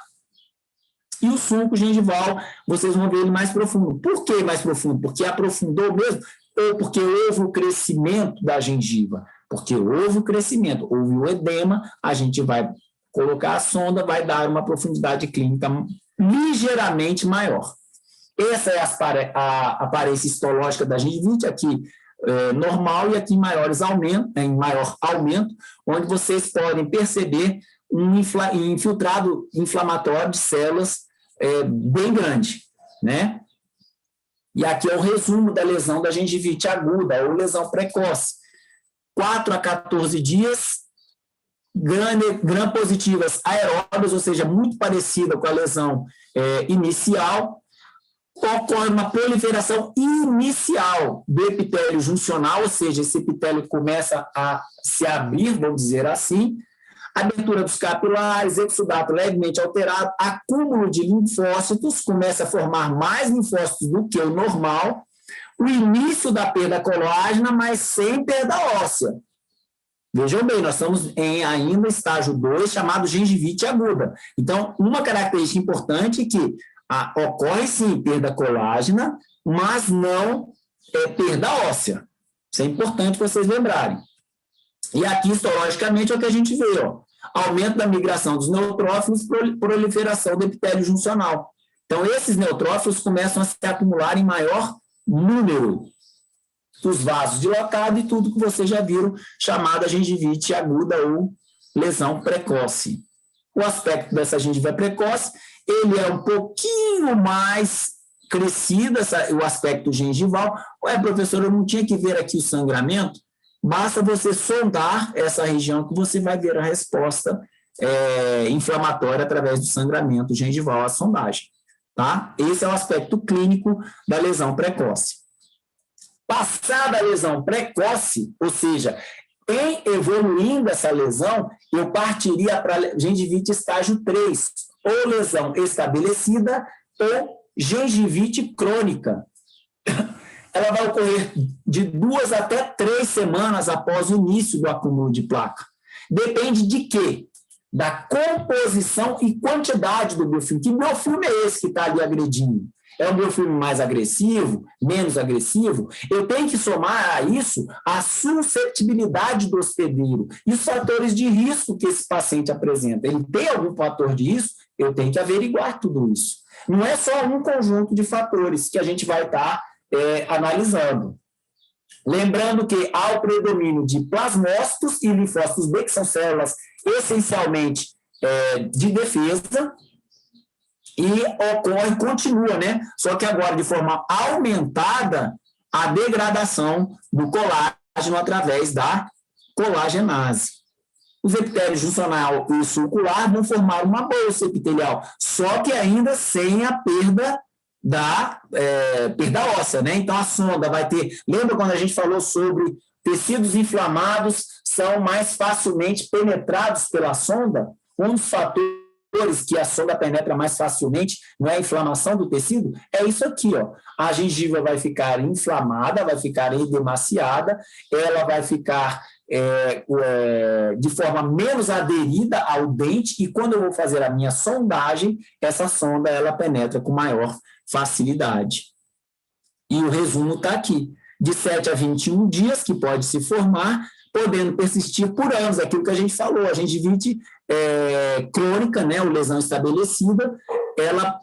E o sulco gengival, vocês vão ver ele mais profundo. Por que mais profundo? Porque aprofundou mesmo? Ou porque houve o crescimento da gengiva? Porque houve o crescimento, houve o edema, a gente vai colocar a sonda, vai dar uma profundidade clínica ligeiramente maior. Essa é a aparência histológica da gengivite, aqui normal, e aqui em maior aumento, onde vocês podem perceber um infiltrado inflamatório de células bem grande, né? E aqui é o resumo da lesão da gengivite aguda, ou lesão precoce. 4 a 14 dias, gram-positivas aeróbias, ou seja, muito parecida com a lesão inicial. Ocorre uma proliferação inicial do epitélio juncional, ou seja, esse epitélio começa a se abrir, vamos dizer assim, abertura dos capilares, exudato levemente alterado, acúmulo de linfócitos, começa a formar mais linfócitos do que o normal, o início da perda colágena, mas sem perda óssea. Vejam bem, nós estamos ainda estágio 2, chamado gengivite aguda. Então, uma característica importante é que ocorre sim perda colágena, mas não perda óssea. Isso é importante vocês lembrarem. E aqui, histologicamente, é o que a gente vê, ó. Aumento da migração dos neutrófilos, proliferação do epitélio juncional. Então, esses neutrófilos começam a se acumular em maior número. Os vasos dilatados e tudo que vocês já viram, chamada gengivite aguda ou lesão precoce. O aspecto dessa gengiva precoce, ele é um pouquinho mais crescido, o aspecto gengival. Ué, professor, eu não tinha que ver aqui o sangramento? Basta você sondar essa região que você vai ver a resposta inflamatória através do sangramento gengival, a sondagem. Tá? Esse é o aspecto clínico da lesão precoce. Passada a lesão precoce, ou seja, em evoluindo essa lesão, eu partiria para gengivite estágio 3, ou lesão estabelecida, ou gengivite crônica. Ela vai ocorrer de 2 até 3 semanas após o início do acúmulo de placa. Depende de quê? Da composição e quantidade do biofilme. Que biofilme é esse que está ali agredindo? É um biofilme mais agressivo, menos agressivo? Eu tenho que somar a isso a suscetibilidade do hospedeiro e os fatores de risco que esse paciente apresenta. Ele tem algum fator de risco? Eu tenho que averiguar tudo isso. Não é só um conjunto de fatores que a gente vai estar analisando. Lembrando que há o predomínio de plasmócitos e linfócitos B, que são células essencialmente de defesa, e continua, né? Só que agora de forma aumentada a degradação do colágeno através da colagenase. Os epitélios juncional e sulcular vão formar uma bolsa epitelial, só que ainda sem a perda óssea, né? Então a sonda vai ter... Lembra quando a gente falou sobre tecidos inflamados são mais facilmente penetrados pela sonda? Um dos fatores que a sonda penetra mais facilmente não é a inflamação do tecido? É isso aqui, ó. A gengiva vai ficar inflamada, vai ficar edemaciada, ela vai ficar de forma menos aderida ao dente, e quando eu vou fazer a minha sondagem, essa sonda ela penetra com maior facilidade. E o resumo está aqui. De 7 a 21 dias que pode se formar, podendo persistir por anos, aquilo que a gente falou, a gengivite crônica, né, ou lesão estabelecida, ela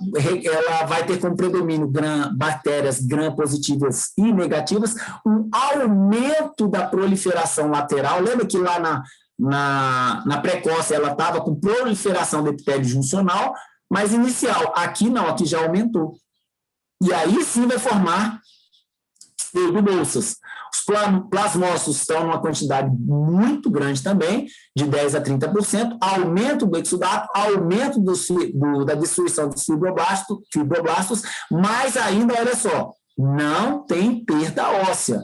vai ter como predomínio bactérias gram-positivas e negativas, um aumento da proliferação lateral. Lembra que lá na precoce ela estava com proliferação do epitélio juncional, mas inicial. Aqui não, aqui já aumentou. E aí sim vai formar pseudobolsas. Os plasmócitos estão numa quantidade muito grande também, de 10% a 30%, aumento do exudato, aumento da destruição dos fibroblastos, mas ainda, olha só, não tem perda óssea.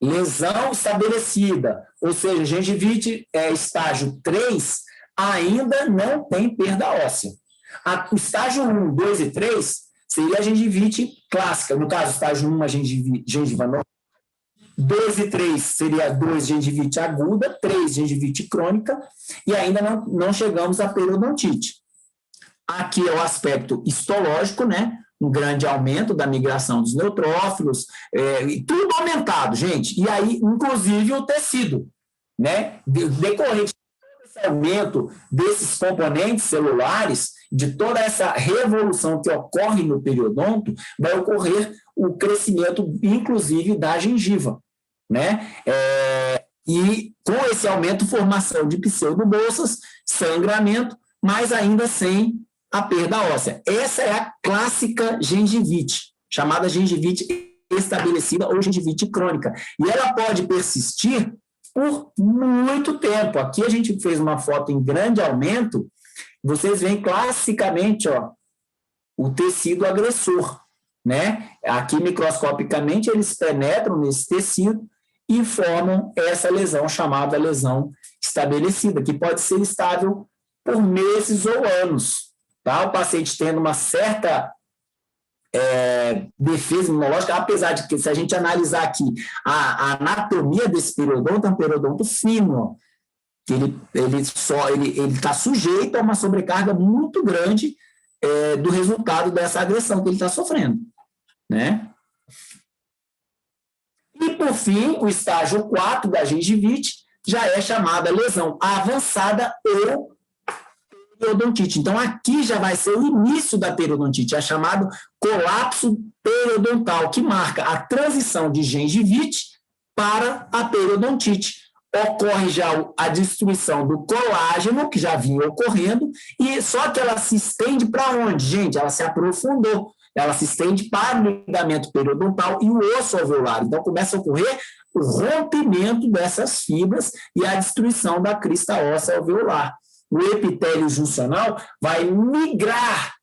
Lesão estabelecida, ou seja, gengivite estágio 3, ainda não tem perda óssea. O estágio 1, 2 e 3 seria a gengivite clássica, no caso, estágio 1, a gengiva normal. 2 e 3 seria 2 gengivite aguda, 3 gengivite crônica, e ainda não chegamos à periodontite. Aqui é o aspecto histológico, né? Um grande aumento da migração dos neutrófilos, tudo aumentado, gente. E aí, inclusive, o tecido, né? Decorrente desse aumento desses componentes celulares, de toda essa revolução que ocorre no periodonto, vai ocorrer o crescimento, inclusive, da gengiva, né? E com esse aumento, formação de pseudobolsas, sangramento, mas ainda sem a perda óssea. Essa é a clássica gengivite, chamada gengivite estabelecida ou gengivite crônica. E ela pode persistir por muito tempo. Aqui a gente fez uma foto em grande aumento. Vocês veem classicamente, ó, o tecido agressor, né? Aqui, microscopicamente, eles penetram nesse tecido e formam essa lesão chamada lesão estabelecida, que pode ser estável por meses ou anos, tá? O paciente tendo uma certa defesa imunológica, apesar de que, se a gente analisar aqui a anatomia desse periodonto, é um periodonto fino, ó, que ele está sujeito a uma sobrecarga muito grande do resultado dessa agressão que ele está sofrendo, né? E, por fim, o estágio 4 da gengivite já é chamada lesão avançada ou periodontite. Então, aqui já vai ser o início da periodontite, é chamado colapso periodontal, que marca a transição de gengivite para a periodontite. Ocorre já a destruição do colágeno, que já vinha ocorrendo, e só que ela se estende para onde, gente? Ela se aprofundou, ela se estende para o ligamento periodontal e o osso alveolar. Então, começa a ocorrer o rompimento dessas fibras e a destruição da crista óssea alveolar. O epitélio juncional vai migrar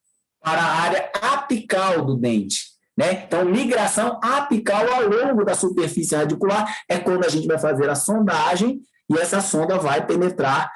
para a área apical do dente, né? Então, migração apical ao longo da superfície radicular é quando a gente vai fazer a sondagem e essa sonda vai penetrar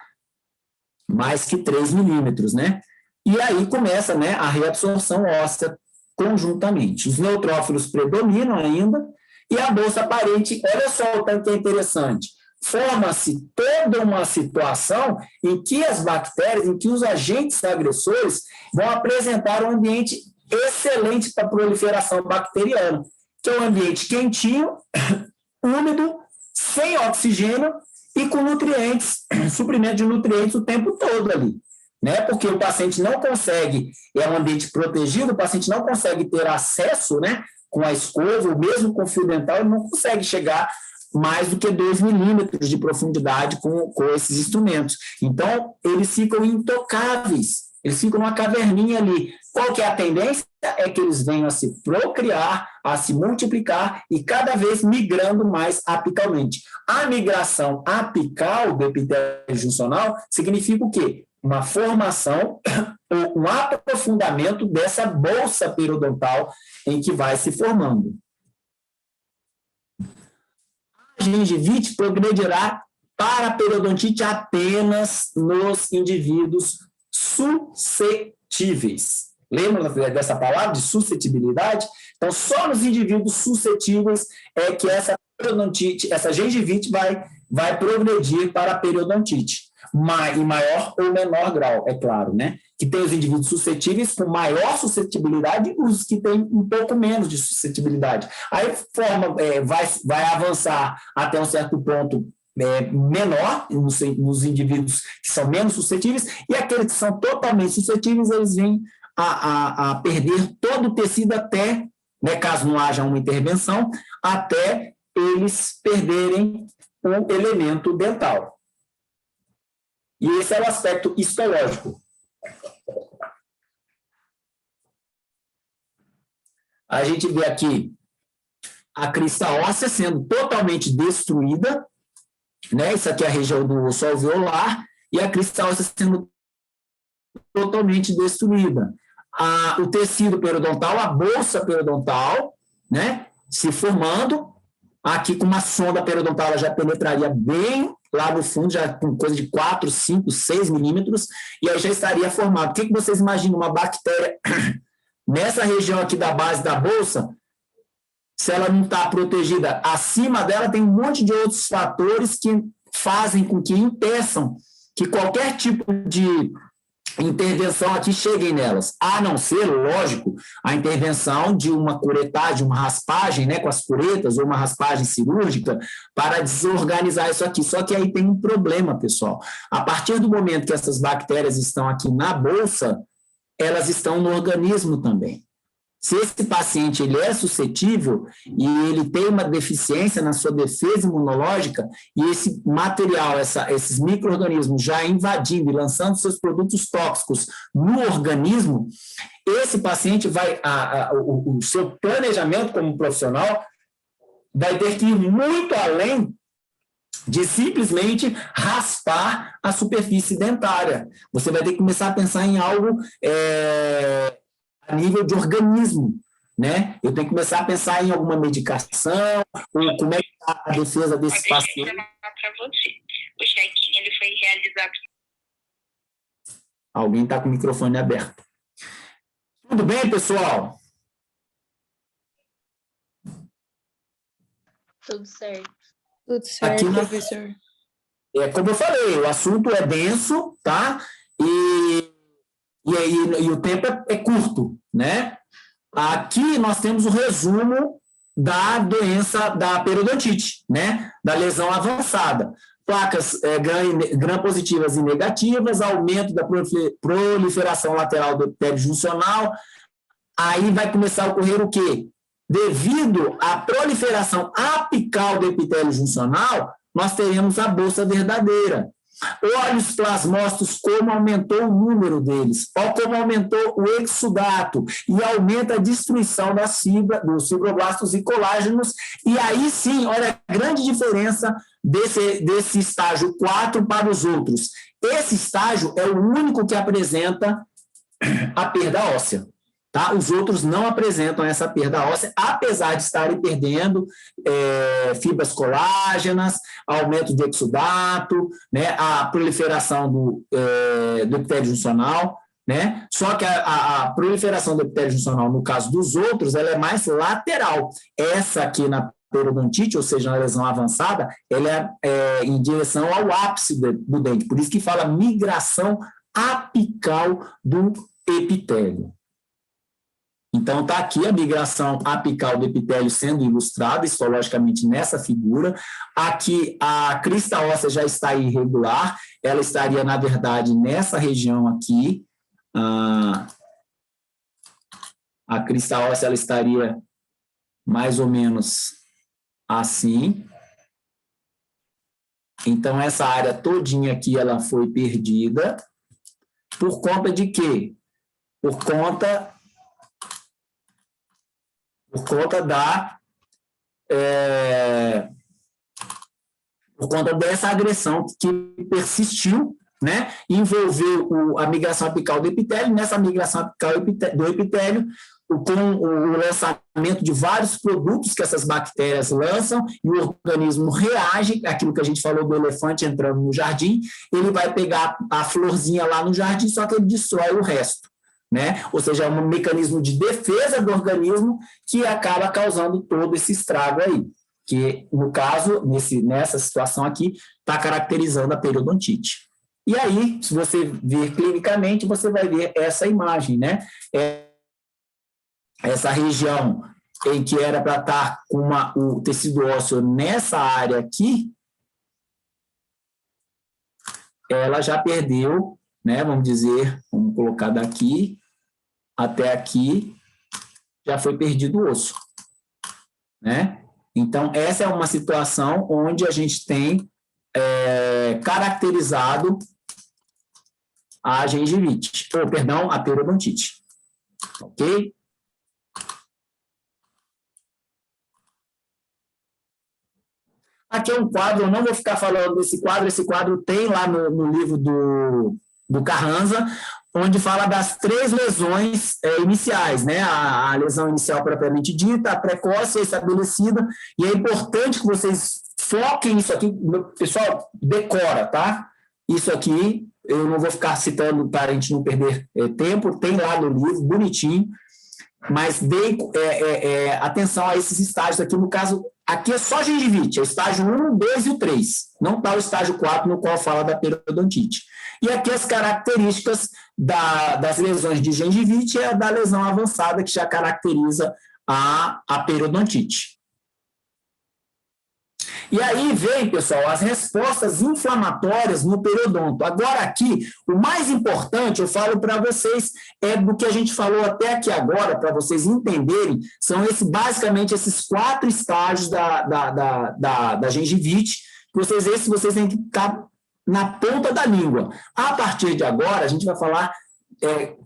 mais que 3 milímetros, né? E aí começa, né, a reabsorção óssea conjuntamente. Os neutrófilos predominam ainda e a bolsa aparente, olha só o tanto que é interessante, forma-se toda uma situação em que as bactérias, em que os agentes agressores vão apresentar um ambiente excelente para a proliferação bacteriana, que é um ambiente quentinho, úmido, sem oxigênio e com nutrientes, suprimento de nutrientes o tempo todo ali, né? Porque o paciente não consegue, é um ambiente protegido, o paciente não consegue ter acesso, né, com a escova, ou mesmo com o fio dental, ele não consegue chegar mais do que 2 milímetros de profundidade com esses instrumentos. Então, eles ficam intocáveis, eles ficam numa caverninha ali. Qual que é a tendência? É que eles venham a se procriar, a se multiplicar e cada vez migrando mais apicalmente. A migração apical do epitélio juncional significa o quê? Uma formação ou um aprofundamento dessa bolsa periodontal em que vai se formando. A gengivite progredirá para a periodontite apenas nos indivíduos suscetíveis. Lembra dessa palavra de suscetibilidade? Então, só nos indivíduos suscetíveis é que essa periodontite, essa gengivite vai progredir para a periodontite. Em maior ou menor grau, é claro, né? Que tem os indivíduos suscetíveis com maior suscetibilidade e os que têm um pouco menos de suscetibilidade. Aí vai avançar até um certo ponto menor nos indivíduos que são menos suscetíveis, e aqueles que são totalmente suscetíveis, eles vêm a perder todo o tecido até, né, caso não haja uma intervenção, até eles perderem o elemento dental. E esse é o aspecto histológico. A gente vê aqui a crista óssea sendo totalmente destruída, né? Isso aqui é a região do osso alveolar, e a crista óssea sendo totalmente destruída. O tecido periodontal, a bolsa periodontal, né, se formando, aqui com uma sonda periodontal, ela já penetraria bem lá no fundo, já com coisa de 4, 5, 6 milímetros, e aí já estaria formado. O que vocês imaginam? Uma bactéria nessa região aqui da base da bolsa, se ela não está protegida, acima dela tem um monte de outros fatores que fazem com que impeçam que qualquer tipo de intervenção aqui cheguem nelas, a não ser, lógico, a intervenção de uma curetagem, uma raspagem, né, com as curetas, ou uma raspagem cirúrgica, para desorganizar isso aqui. Só que aí tem um problema, pessoal. A partir do momento que essas bactérias estão aqui na bolsa, elas estão no organismo também. Se esse paciente ele é suscetível e ele tem uma deficiência na sua defesa imunológica e esse material, esses micro-organismos já invadindo e lançando seus produtos tóxicos no organismo, esse paciente vai, o seu planejamento como profissional vai ter que ir muito além de simplesmente raspar a superfície dentária. Você vai ter que começar a pensar em algo a nível de organismo, né? Eu tenho que começar a pensar em alguma medicação, ou como é que está a defesa desse paciente. O check-in ele foi realizado. Alguém está com o microfone aberto. Tudo bem, pessoal? Tudo certo. Tudo certo, Aqui professor. Como eu falei, o assunto é denso, tá? E o tempo é curto, né? Aqui nós temos o resumo da doença da periodontite, né? Da lesão avançada. Placas gram-positivas e negativas, aumento da proliferação lateral do epitélio juncional. Aí vai começar a ocorrer o quê? Devido à proliferação apical do epitélio juncional, nós teremos a bolsa verdadeira. Olhos plasmócitos, como aumentou o número deles, ou como aumentou o exudato, e aumenta a destruição das fibras, dos fibroblastos e colágenos, e aí sim, olha a grande diferença desse estágio 4 para os outros. Esse estágio é o único que apresenta a perda óssea. Tá? Os outros não apresentam essa perda óssea, apesar de estarem perdendo fibras colágenas, aumento de exudato, né, a proliferação do epitélio juncional, né? Só que a proliferação do epitélio juncional, no caso dos outros, ela é mais lateral. Essa aqui na periodontite, ou seja, na lesão avançada, ela é em direção ao ápice do dente, por isso que fala migração apical do epitélio. Então, está aqui a migração apical do epitélio sendo ilustrada histologicamente nessa figura. Aqui, a crista óssea já está irregular, ela estaria, na verdade, nessa região aqui. A crista óssea ela estaria mais ou menos assim. Então, essa área todinha aqui ela foi perdida. Por conta de quê? Por conta dessa agressão que persistiu, né, envolveu a migração apical do epitélio. Nessa migração apical do epitélio, com o lançamento de vários produtos que essas bactérias lançam, e o organismo reage, aquilo que a gente falou do elefante entrando no jardim, ele vai pegar a florzinha lá no jardim, só que ele destrói o resto. Né? Ou seja, é um mecanismo de defesa do organismo que acaba causando todo esse estrago aí, que, no caso, nessa situação aqui, está caracterizando a periodontite. E aí, se você ver clinicamente, você vai ver essa imagem, né? Essa região em que era para estar com o tecido ósseo nessa área aqui, ela já perdeu, né, vamos dizer, vamos colocar daqui até aqui, já foi perdido o osso, né? Então, essa é uma situação onde a gente tem caracterizado a gengivite, a periodontite, ok? Aqui é um quadro, eu não vou ficar falando desse quadro, esse quadro tem lá no livro do Carranza, onde fala das 3 lesões iniciais, né? A lesão inicial propriamente dita, a precoce, a estabelecida, e é importante que vocês foquem isso aqui, pessoal, decora, tá? Isso aqui, eu não vou ficar citando para a gente não perder tempo, tem lá no livro, bonitinho, mas dê atenção a esses estágios aqui, no caso, aqui é só gengivite, é o estágio 1, 2 e o 3, não está o estágio 4, no qual fala da periodontite. E aqui as características das lesões de gengivite é a da lesão avançada, que já caracteriza a periodontite. E aí vem, pessoal, as respostas inflamatórias no periodonto. Agora aqui, o mais importante, eu falo para vocês, é do que a gente falou até aqui agora, para vocês entenderem, são basicamente esses 4 estágios da gengivite, que vocês têm que ficar na ponta da língua. A partir de agora, a gente vai falar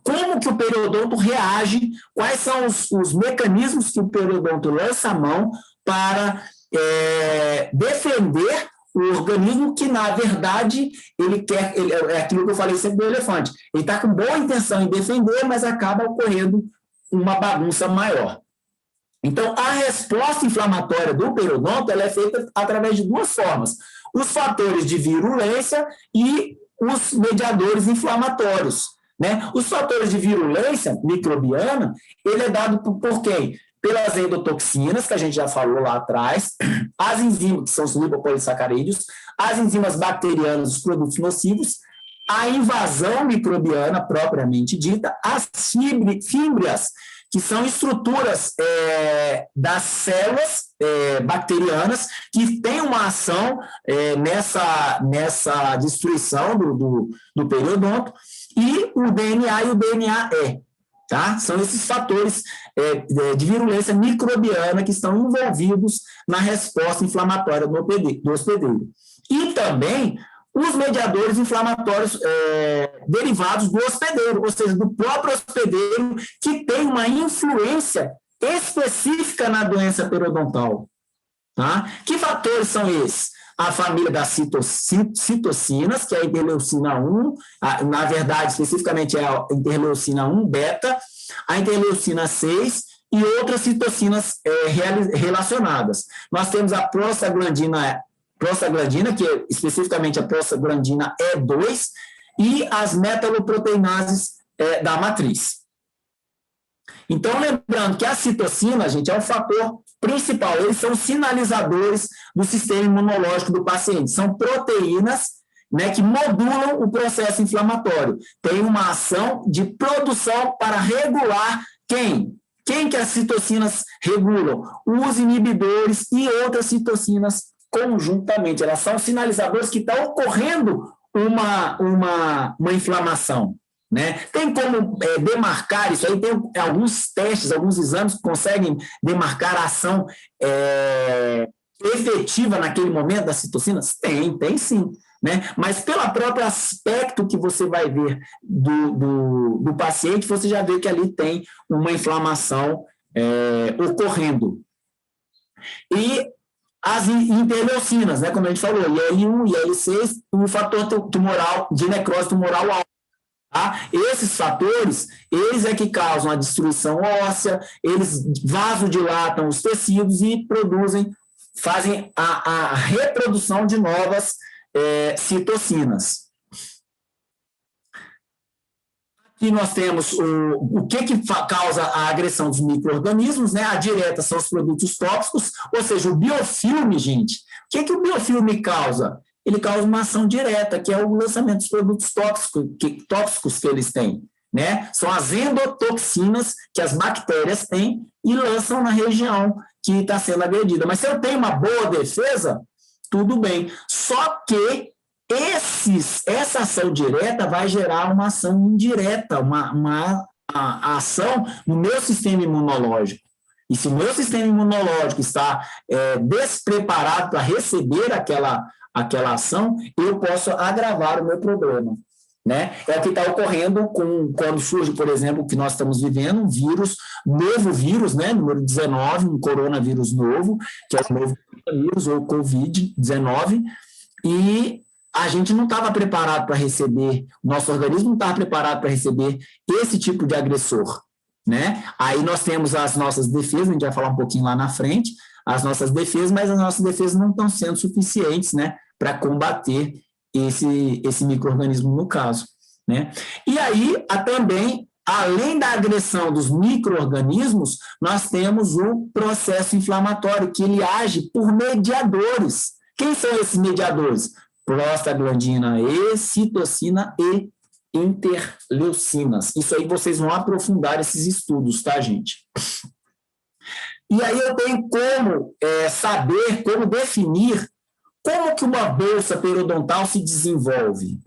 como que o periodonto reage, quais são os mecanismos que o periodonto lança a mão para defender o organismo que, na verdade, ele quer, é aquilo que eu falei sempre do elefante, ele está com boa intenção em defender, mas acaba ocorrendo uma bagunça maior. Então, a resposta inflamatória do periodonto ela é feita através de 2 formas: os fatores de virulência e os mediadores inflamatórios, né? Os fatores de virulência microbiana, ele é dado por quem? Pelas endotoxinas, que a gente já falou lá atrás, as enzimas, que são os lipopolissacarídeos, as enzimas bacterianas, os produtos nocivos, a invasão microbiana propriamente dita, as fímbrias, que são estruturas das células bacterianas que têm uma ação nessa destruição do periodonto, e o DNA e o DNA-E. Tá? São esses fatores de virulência microbiana que estão envolvidos na resposta inflamatória do hospedeiro. E também os mediadores inflamatórios derivados do hospedeiro, ou seja, do próprio hospedeiro, que tem uma influência específica na doença periodontal. Tá? Que fatores são esses? A família das citocinas, que é a interleucina 1, na verdade, especificamente é a interleucina 1 beta, a interleucina 6 e outras citocinas relacionadas. Nós temos a prostaglandina, que é especificamente a prostaglandina E2, e as metaloproteinases da matriz. Então, lembrando que a citocina, gente, é um fator principal, eles são sinalizadores do sistema imunológico do paciente, são proteínas, né, que modulam o processo inflamatório, tem uma ação de produção para regular quem? Quem que as citocinas regulam? Os inibidores e outras citocinas conjuntamente, elas são sinalizadores que está ocorrendo uma inflamação. Né? Tem como demarcar isso aí? Tem alguns testes, alguns exames que conseguem demarcar a ação efetiva naquele momento das citocinas? Tem sim. Né? Mas pelo próprio aspecto que você vai ver do paciente, você já vê que ali tem uma inflamação ocorrendo. E as interleucinas, né? Como a gente falou, IL-1 e IL-6, o fator tumoral, de necrose tumoral alta. Tá? Esses fatores, eles é que causam a destruição óssea, eles vasodilatam os tecidos e fazem a reprodução de novas citocinas. Aqui nós temos o que causa a agressão dos micro-organismos, né? A direta são os produtos tóxicos, ou seja, o biofilme, gente. O que o biofilme causa? Ele causa uma ação direta, que é o lançamento dos produtos tóxicos que eles têm. Né? São as endotoxinas que as bactérias têm e lançam na região que está sendo agredida. Mas se eu tenho uma boa defesa, tudo bem. Só que essa ação direta vai gerar uma ação indireta, uma ação no meu sistema imunológico. E se o meu sistema imunológico está despreparado para receber aquela ação, eu posso agravar o meu problema. Né? É o que está ocorrendo quando surge, por exemplo, o que nós estamos vivendo, novo vírus, né? Número 19, um coronavírus novo, que é o novo vírus, ou Covid-19, e a gente não estava preparado para receber, nosso organismo não estava preparado para receber esse tipo de agressor. Né? Aí nós temos as nossas defesas, a gente vai falar um pouquinho lá na frente, as nossas defesas, mas as nossas defesas não estão sendo suficientes, né, para combater esse micro-organismo no caso. Né? E aí, também, além da agressão dos micro-organismos, nós temos o processo inflamatório, que ele age por mediadores. Quem são esses mediadores? Prostaglandina E, citocina e interleucinas. Isso aí vocês vão aprofundar esses estudos, tá, gente? E aí eu tenho como saber, como definir como que uma bolsa periodontal se desenvolve.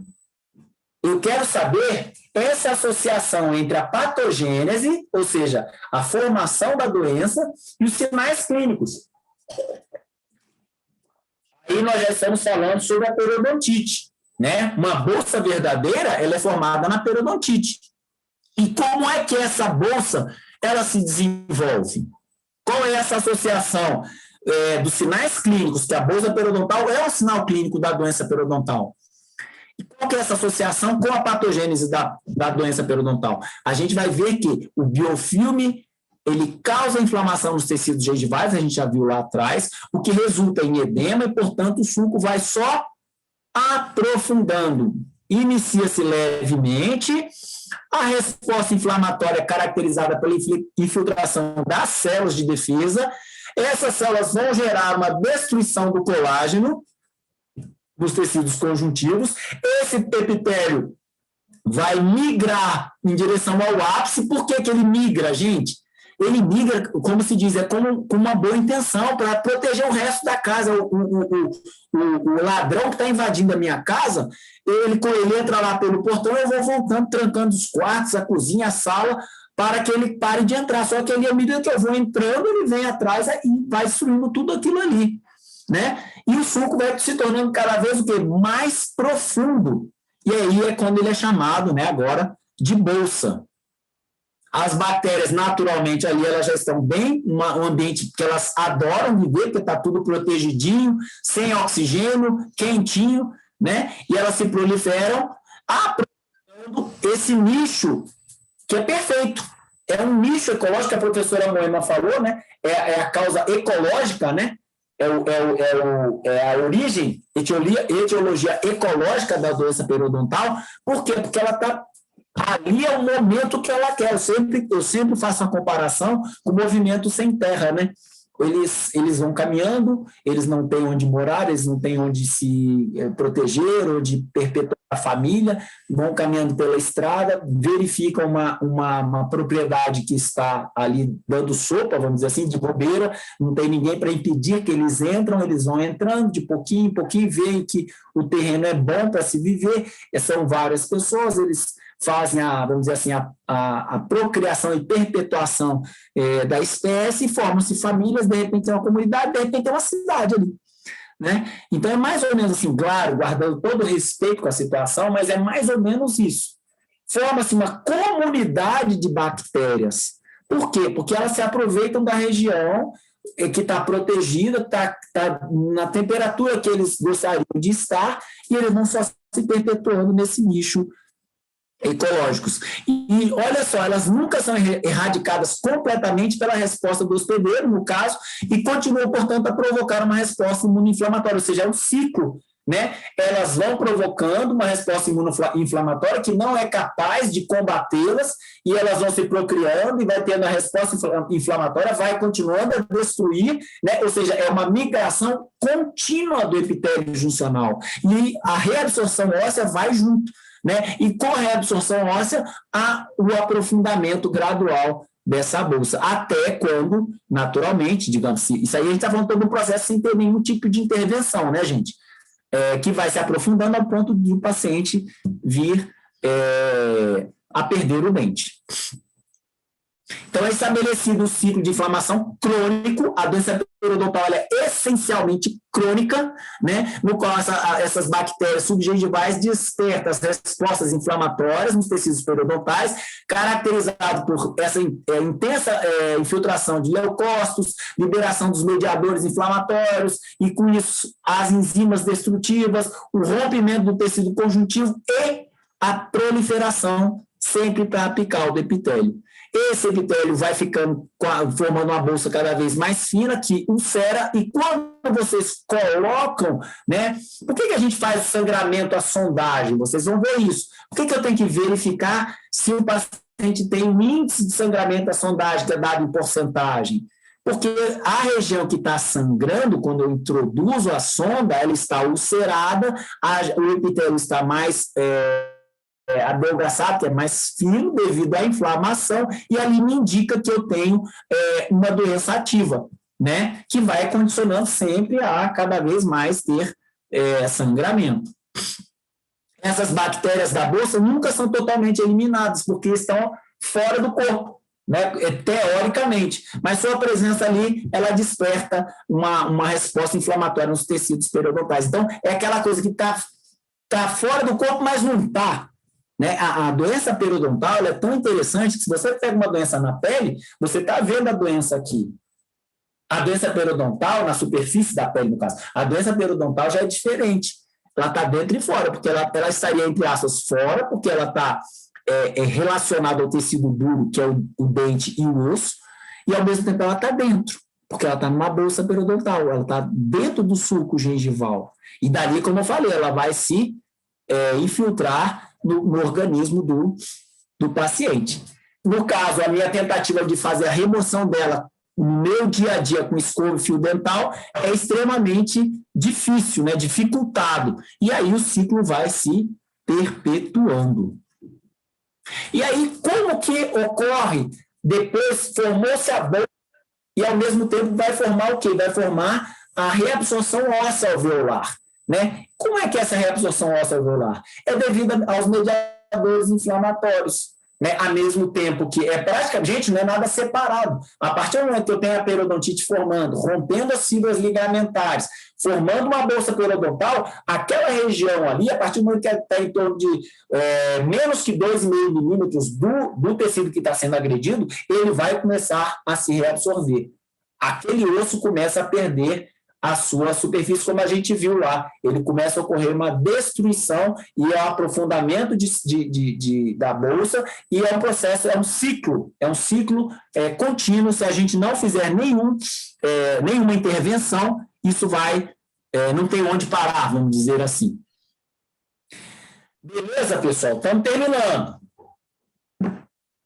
Eu quero saber essa associação entre a patogênese, ou seja, a formação da doença, e os sinais clínicos. Aí nós já estamos falando sobre a periodontite. Né? Uma bolsa verdadeira, ela é formada na periodontite. E como é que essa bolsa ela se desenvolve? Qual é essa associação dos sinais clínicos, que a bolsa periodontal é um sinal clínico da doença periodontal? E qual que é essa associação com a patogênese da doença periodontal? A gente vai ver que o biofilme ele causa inflamação nos tecidos gengivais, a gente já viu lá atrás, o que resulta em edema e, portanto, o suco vai só aprofundando. Inicia-se levemente, a resposta inflamatória é caracterizada pela infiltração das células de defesa. Essas células vão gerar uma destruição do colágeno dos tecidos conjuntivos. Esse epitélio vai migrar em direção ao ápice. Por que ele migra, gente? ele migra, como se diz, com uma boa intenção para proteger o resto da casa. O ladrão que está invadindo a minha casa, ele entra lá pelo portão, eu vou voltando, trancando os quartos, a cozinha, a sala, para que ele pare de entrar. Só que ele, à medida que eu vou entrando, ele vem atrás e vai destruindo tudo aquilo ali, né? E o sulco vai se tornando cada vez o quê? Mais profundo. E aí é quando ele é chamado, né, agora de bolsa. As bactérias, naturalmente, ali elas já estão bem um ambiente que elas adoram viver, porque está tudo protegidinho, sem oxigênio, quentinho, né? E elas se proliferam, aproveitando esse nicho que é perfeito. É um nicho ecológico que a professora Moema falou, né? É a causa ecológica, né? É a origem, etiologia ecológica da doença periodontal. Por quê? Porque ela está ali, é o momento que ela quer. Eu sempre faço uma comparação com o movimento sem terra, né? Eles vão caminhando, eles não têm onde morar, eles não têm onde se proteger, onde perpetuar a família, vão caminhando pela estrada, verificam uma propriedade que está ali dando sopa, vamos dizer assim, de bobeira, não tem ninguém para impedir que eles entram, eles vão entrando de pouquinho em pouquinho, veem que o terreno é bom para se viver, são várias pessoas, eles fazem vamos dizer assim, a procriação e perpetuação da espécie, formam-se famílias, de repente é uma comunidade, de repente é uma cidade ali, né? Então é mais ou menos assim, claro, guardando todo o respeito com a situação, mas é mais ou menos isso. Forma-se uma comunidade de bactérias. Por quê? Porque elas se aproveitam da região que está protegida, está na temperatura que eles gostariam de estar, e eles vão só se perpetuando nesse nicho ecológicos. E olha só, elas nunca são erradicadas completamente pela resposta do hospedeiro, no caso, e continuam, portanto, a provocar uma resposta imunoinflamatória, ou seja, é um ciclo, né? Elas vão provocando uma resposta imunoinflamatória que não é capaz de combatê-las, e elas vão se procriando e vai tendo a resposta inflamatória, vai continuando a destruir, né? Ou seja, é uma migração contínua do epitélio juncional, e a reabsorção óssea vai junto, né? E com a reabsorção óssea, há o aprofundamento gradual dessa bolsa, até quando, naturalmente, digamos assim, isso aí a gente está falando todo um processo sem ter nenhum tipo de intervenção, né, gente? Que vai se aprofundando ao ponto de o paciente vir a perder o dente. Então, é estabelecido o ciclo de inflamação crônico, a doença periodontal é essencialmente crônica, né, no qual essas bactérias subgengivais despertam as respostas inflamatórias nos tecidos periodontais, caracterizado por essa intensa infiltração de leucócitos, liberação dos mediadores inflamatórios, e com isso as enzimas destrutivas, o rompimento do tecido conjuntivo e a proliferação sempre para apical do epitélio. Esse epitélio vai ficando, formando uma bolsa cada vez mais fina, que ulcera, e quando vocês colocam, né? Por que a gente faz o sangramento, a sondagem? Vocês vão ver isso. Por que eu tenho que verificar se o paciente tem um índice de sangramento da sondagem, que é dado em porcentagem? Porque a região que está sangrando, quando eu introduzo a sonda, ela está ulcerada, o epitélio está mais adelgaçado, que é mais fino devido à inflamação, e ali me indica que eu tenho uma doença ativa, né, que vai condicionando sempre a cada vez mais ter sangramento. Essas bactérias da bolsa nunca são totalmente eliminadas, porque estão fora do corpo, né, teoricamente, mas sua presença ali, ela desperta uma resposta inflamatória nos tecidos periodontais. Então, é aquela coisa que está fora do corpo, mas não está. Né? A doença periodontal ela é tão interessante que, se você pega uma doença na pele, você está vendo a doença aqui. A doença periodontal, na superfície da pele, no caso, a doença periodontal já é diferente. Ela está dentro e fora, porque ela estaria, entre aspas, fora, porque ela está relacionada ao tecido duro, que é o dente e o osso, e, ao mesmo tempo, ela está dentro, porque ela está numa bolsa periodontal, ela está dentro do sulco gengival. E dali, como eu falei, ela vai se infiltrar no organismo do paciente. No caso, a minha tentativa de fazer a remoção dela no meu dia a dia com escova e fio dental é extremamente difícil, né, dificultado. E aí o ciclo vai se perpetuando. E aí, como que ocorre depois formou-se a bolsa e, ao mesmo tempo, vai formar o quê? Vai formar a reabsorção óssea alveolar. Né? Como é que é essa reabsorção óssea alveolar? É devido aos mediadores inflamatórios. Né? Ao mesmo tempo que é praticamente, gente, não é nada separado. A partir do momento que eu tenho a periodontite formando, rompendo as fibras ligamentares, formando uma bolsa periodontal, aquela região ali, a partir do momento que está em torno de menos que 2,5 milímetros do tecido que está sendo agredido, ele vai começar a se reabsorver. Aquele osso começa a perder a sua superfície, como a gente viu lá. Ele começa a ocorrer uma destruição e é um aprofundamento da bolsa, e é um processo, é um ciclo contínuo. Se a gente não fizer nenhuma intervenção, isso não tem onde parar, vamos dizer assim. Beleza, pessoal? Estamos terminando.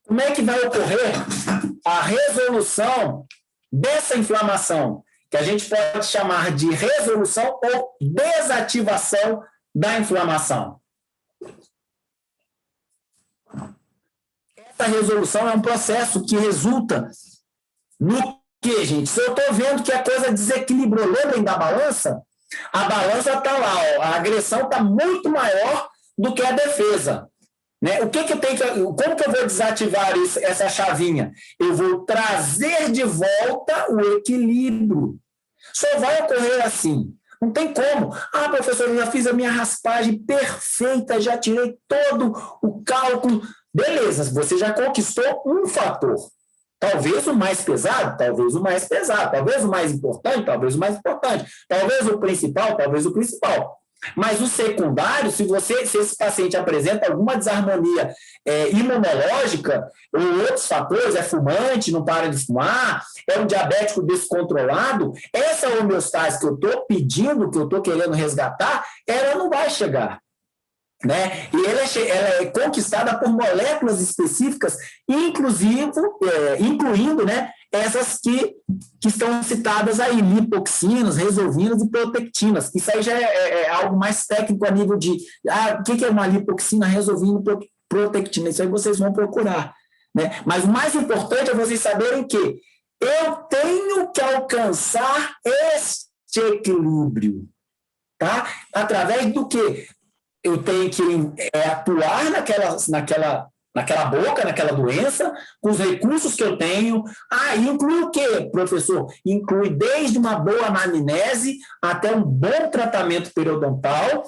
Como é que vai ocorrer a resolução dessa inflamação, que a gente pode chamar de resolução ou desativação da inflamação? Essa resolução é um processo que resulta no quê, gente? Se eu estou vendo que a coisa desequilibrou, lembrem da balança? A balança está lá, ó, a agressão está muito maior do que a defesa. Né? Como que eu vou desativar essa chavinha? Eu vou trazer de volta o equilíbrio. Só vai ocorrer assim. Não tem como. Ah, professor, eu já fiz a minha raspagem perfeita, já tirei todo o cálculo. Beleza, você já conquistou um fator. Talvez o mais pesado, talvez o mais pesado. Talvez o mais importante, talvez o mais importante. Talvez o principal, talvez o principal. Mas o secundário, se esse paciente apresenta alguma desarmonia imunológica ou outros fatores, é fumante, não para de fumar, é um diabético descontrolado, essa homeostase que eu estou pedindo, que eu estou querendo resgatar, ela não vai chegar. Né? E ela é conquistada por moléculas específicas, incluindo, né, essas que estão citadas aí, lipoxinas, resolvinas e protectinas. Isso aí já é algo mais técnico a nível de o que é uma lipoxina, resolvina e protectina. Isso aí vocês vão procurar. Né? Mas o mais importante é vocês saberem que eu tenho que alcançar este equilíbrio. Tá? Através do quê? Eu tenho que atuar naquela boca, naquela doença, com os recursos que eu tenho. Inclui o quê, professor? Inclui desde uma boa anamnese até um bom tratamento periodontal,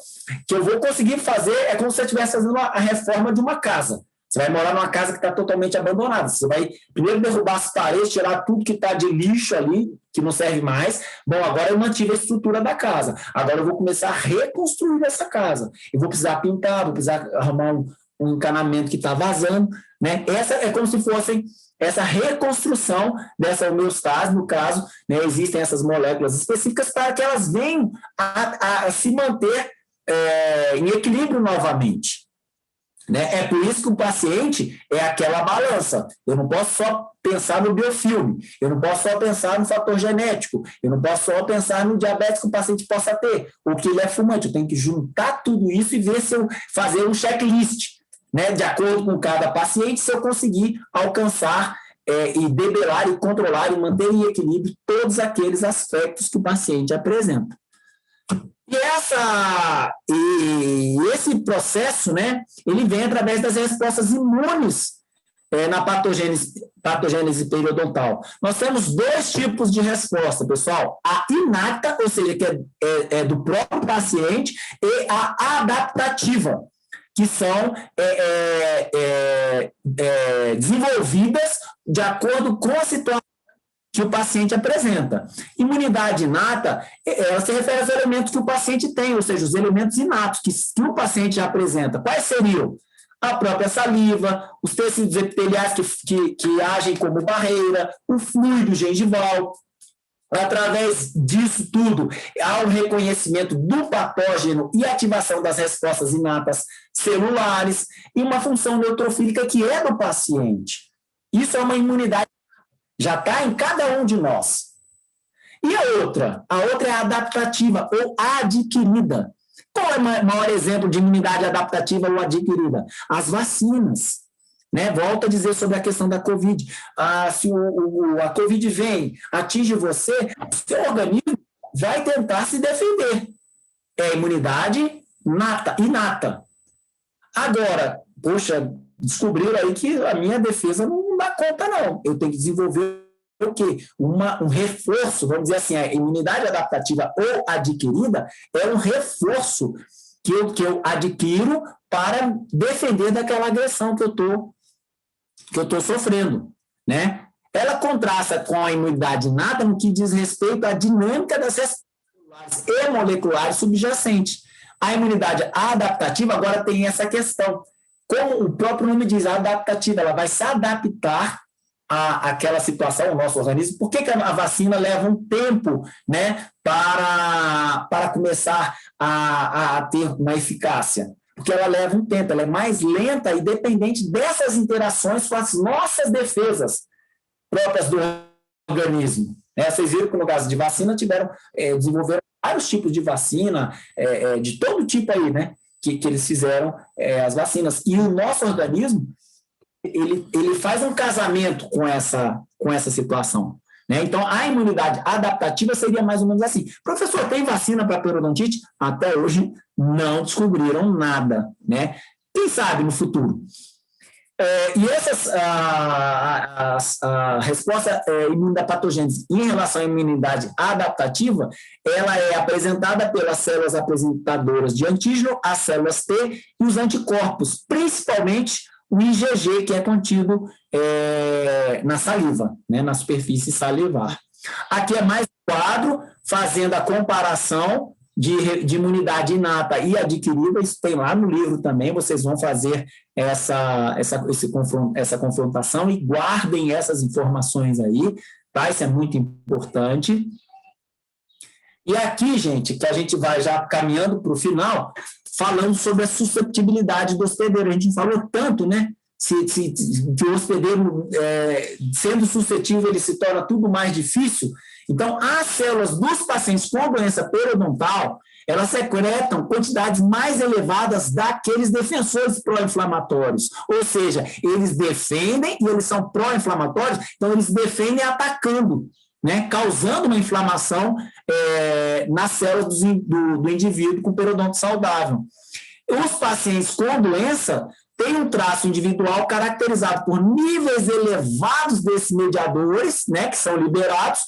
que eu vou conseguir fazer, é como se você estivesse fazendo a reforma de uma casa. Você vai morar numa casa que está totalmente abandonada. Você vai primeiro derrubar as paredes, tirar tudo que está de lixo ali, que não serve mais. Bom, agora eu mantive a estrutura da casa. Agora eu vou começar a reconstruir essa casa. Eu vou precisar pintar, vou precisar arrumar um encanamento que está vazando. Né? Essa é como se fosse essa reconstrução dessa homeostase. No caso, né, existem essas moléculas específicas para que elas venham a se manter em equilíbrio novamente. Né? É por isso que o paciente é aquela balança. Eu não posso só pensar no biofilme, eu não posso só pensar no fator genético, eu não posso só pensar no diabetes que o paciente possa ter, ou que ele é fumante. Eu tenho que juntar tudo isso e ver se eu fazer um checklist, né? De acordo com cada paciente, se eu conseguir alcançar e debelar e controlar e manter em equilíbrio todos aqueles aspectos que o paciente apresenta. E esse processo, né, ele vem através das respostas imunes na patogênese periodontal. Nós temos dois tipos de resposta, pessoal. A inata, ou seja, que é do próprio paciente, e a adaptativa, que são desenvolvidas de acordo com a situação que o paciente apresenta. Imunidade inata, ela se refere aos elementos que o paciente tem, ou seja, os elementos inatos que o paciente já apresenta. Quais seriam? A própria saliva, os tecidos epiteliais que agem como barreira, o fluido gengival. Através disso tudo, há o reconhecimento do patógeno e ativação das respostas inatas celulares e uma função neutrofílica que é do paciente. Isso é uma imunidade já está em cada um de nós. E a outra? A outra é adaptativa ou adquirida. Qual é o maior exemplo de imunidade adaptativa ou adquirida? As vacinas. né? Volto a dizer sobre a questão da Covid. Se a Covid vem, atinge você, o seu organismo vai tentar se defender. É a imunidade inata. Agora, poxa, descobriram aí que a minha defesa não dá conta, não. Eu tenho que desenvolver o quê? Um reforço, vamos dizer assim, a imunidade adaptativa ou adquirida é um reforço que eu adquiro para defender daquela agressão que eu estou sofrendo, né? Ela contrasta com a imunidade inata no que diz respeito à dinâmica das respostas celulares e moleculares subjacentes. A imunidade adaptativa agora tem essa questão. Como o próprio nome diz, a adaptativa, ela vai se adaptar àquela situação, o nosso organismo. Por que a vacina leva um tempo, né, para começar a ter uma eficácia? Porque ela leva um tempo, ela é mais lenta e dependente dessas interações com as nossas defesas próprias do organismo. Vocês viram que no caso de vacina desenvolveram vários tipos de vacina, de todo tipo aí, né, que eles fizeram as vacinas. E o nosso organismo, ele faz um casamento com essa situação, né? Então, a imunidade adaptativa seria mais ou menos assim. Professor, tem vacina para periodontite? Até hoje não descobriram nada, né? Quem sabe no futuro? E a resposta imune da patogênese em relação à imunidade adaptativa, ela é apresentada pelas células apresentadoras de antígeno, as células T e os anticorpos, principalmente o IgG, que é contido na saliva, né, na superfície salivar. Aqui é mais um quadro fazendo a comparação de imunidade inata e adquirida. Isso tem lá no livro também, vocês vão fazer essa confrontação e guardem essas informações aí, tá? Isso é muito importante. E aqui, gente, que a gente vai já caminhando para o final, falando sobre a susceptibilidade do hospedeiro. A gente falou tanto, né? Que o hospedeiro, sendo suscetível, ele se torna tudo mais difícil. Então, as células dos pacientes com doença periodontal, elas secretam quantidades mais elevadas daqueles defensores pró-inflamatórios. Ou seja, eles defendem e eles são pró-inflamatórios, então eles defendem atacando, né, causando uma inflamação nas células do indivíduo com periodonto saudável. Os pacientes com doença têm um traço individual caracterizado por níveis elevados desses mediadores, né, que são liberados,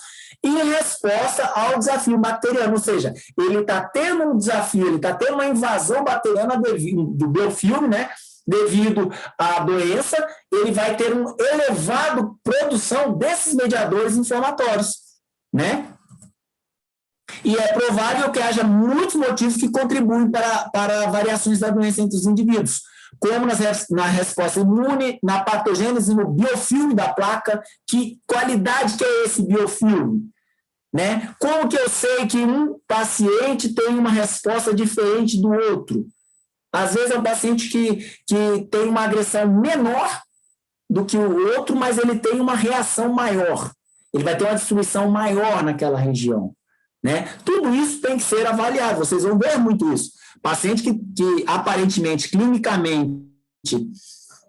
em resposta ao desafio bacteriano, ou seja, ele está tendo um desafio, ele está tendo uma invasão bacteriana do biofilme, né, devido à doença, ele vai ter uma elevada produção desses mediadores inflamatórios, né? E é provável que haja muitos motivos que contribuem para variações da doença entre os indivíduos, como na resposta imune, na patogênese, no biofilme da placa. Que qualidade que é esse biofilme? Né? Como que eu sei que um paciente tem uma resposta diferente do outro? Às vezes é um paciente que tem uma agressão menor do que o outro, mas ele tem uma reação maior. Ele vai ter uma destruição maior naquela região, né? Tudo isso tem que ser avaliado, vocês vão ver muito isso. Paciente que aparentemente, clinicamente,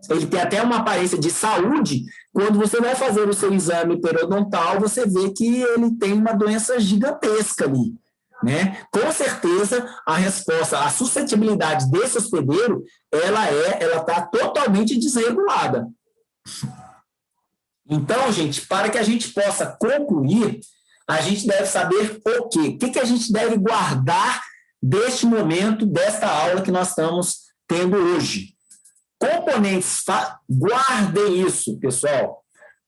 ele tem até uma aparência de saúde, quando você vai fazer o seu exame periodontal, você vê que ele tem uma doença gigantesca ali, né? Com certeza, a resposta, a suscetibilidade desse hospedeiro, ela está totalmente desregulada. Então, gente, para que a gente possa concluir, a gente deve saber o quê? O que a gente deve guardar deste momento, desta aula que nós estamos tendo hoje? Componentes, guardem isso, pessoal.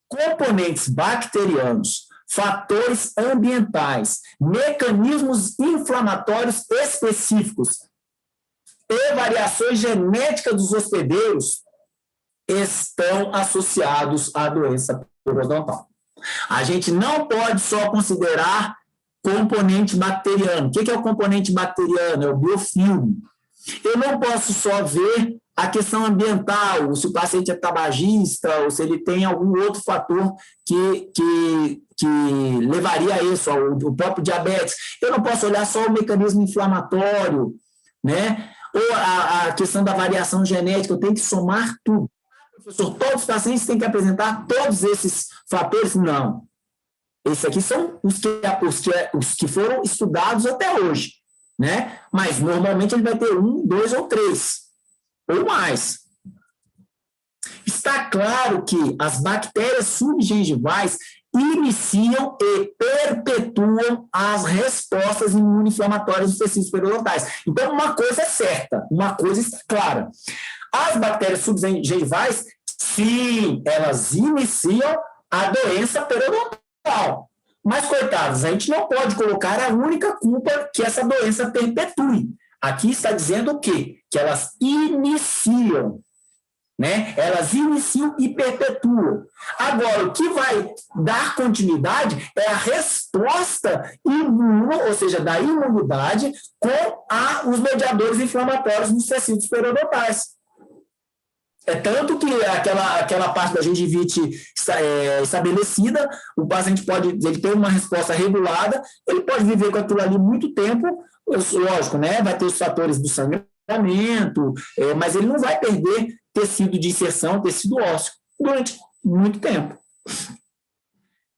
Componentes bacterianos, fatores ambientais, mecanismos inflamatórios específicos e variações genéticas dos hospedeiros estão associados à doença periodontal. A gente não pode só considerar componente bacteriano. O que é o componente bacteriano? É o biofilme. Eu não posso só ver a questão ambiental, se o paciente é tabagista ou se ele tem algum outro fator que levaria a isso, o próprio diabetes. Eu não posso olhar só o mecanismo inflamatório, né? Ou a questão da variação genética, eu tenho que somar tudo. Professor, todos os pacientes têm que apresentar todos esses fatores? Não. Esses aqui são os que foram estudados até hoje, né? Mas, normalmente, ele vai ter 1, 2 ou 3, ou mais. Está claro que as bactérias subgengivais iniciam e perpetuam as respostas imunoinflamatórias dos tecidos periodontais. Então, uma coisa é certa, uma coisa está clara. As bactérias subgengivais, sim, elas iniciam a doença periodontal. Mas, coitados, a gente não pode colocar a única culpa que essa doença perpetue. Aqui está dizendo o quê? Que elas iniciam. Né? Elas iniciam e perpetuam. Agora, o que vai dar continuidade é a resposta imune, ou seja, da imunidade com os mediadores inflamatórios dos tecidos periodontais. É tanto que aquela parte da gengivite estabelecida, o paciente ele tem uma resposta regulada, ele pode viver com aquilo ali muito tempo, lógico, né? Vai ter os fatores do sangramento, mas ele não vai perder tecido de inserção, tecido ósseo, durante muito tempo.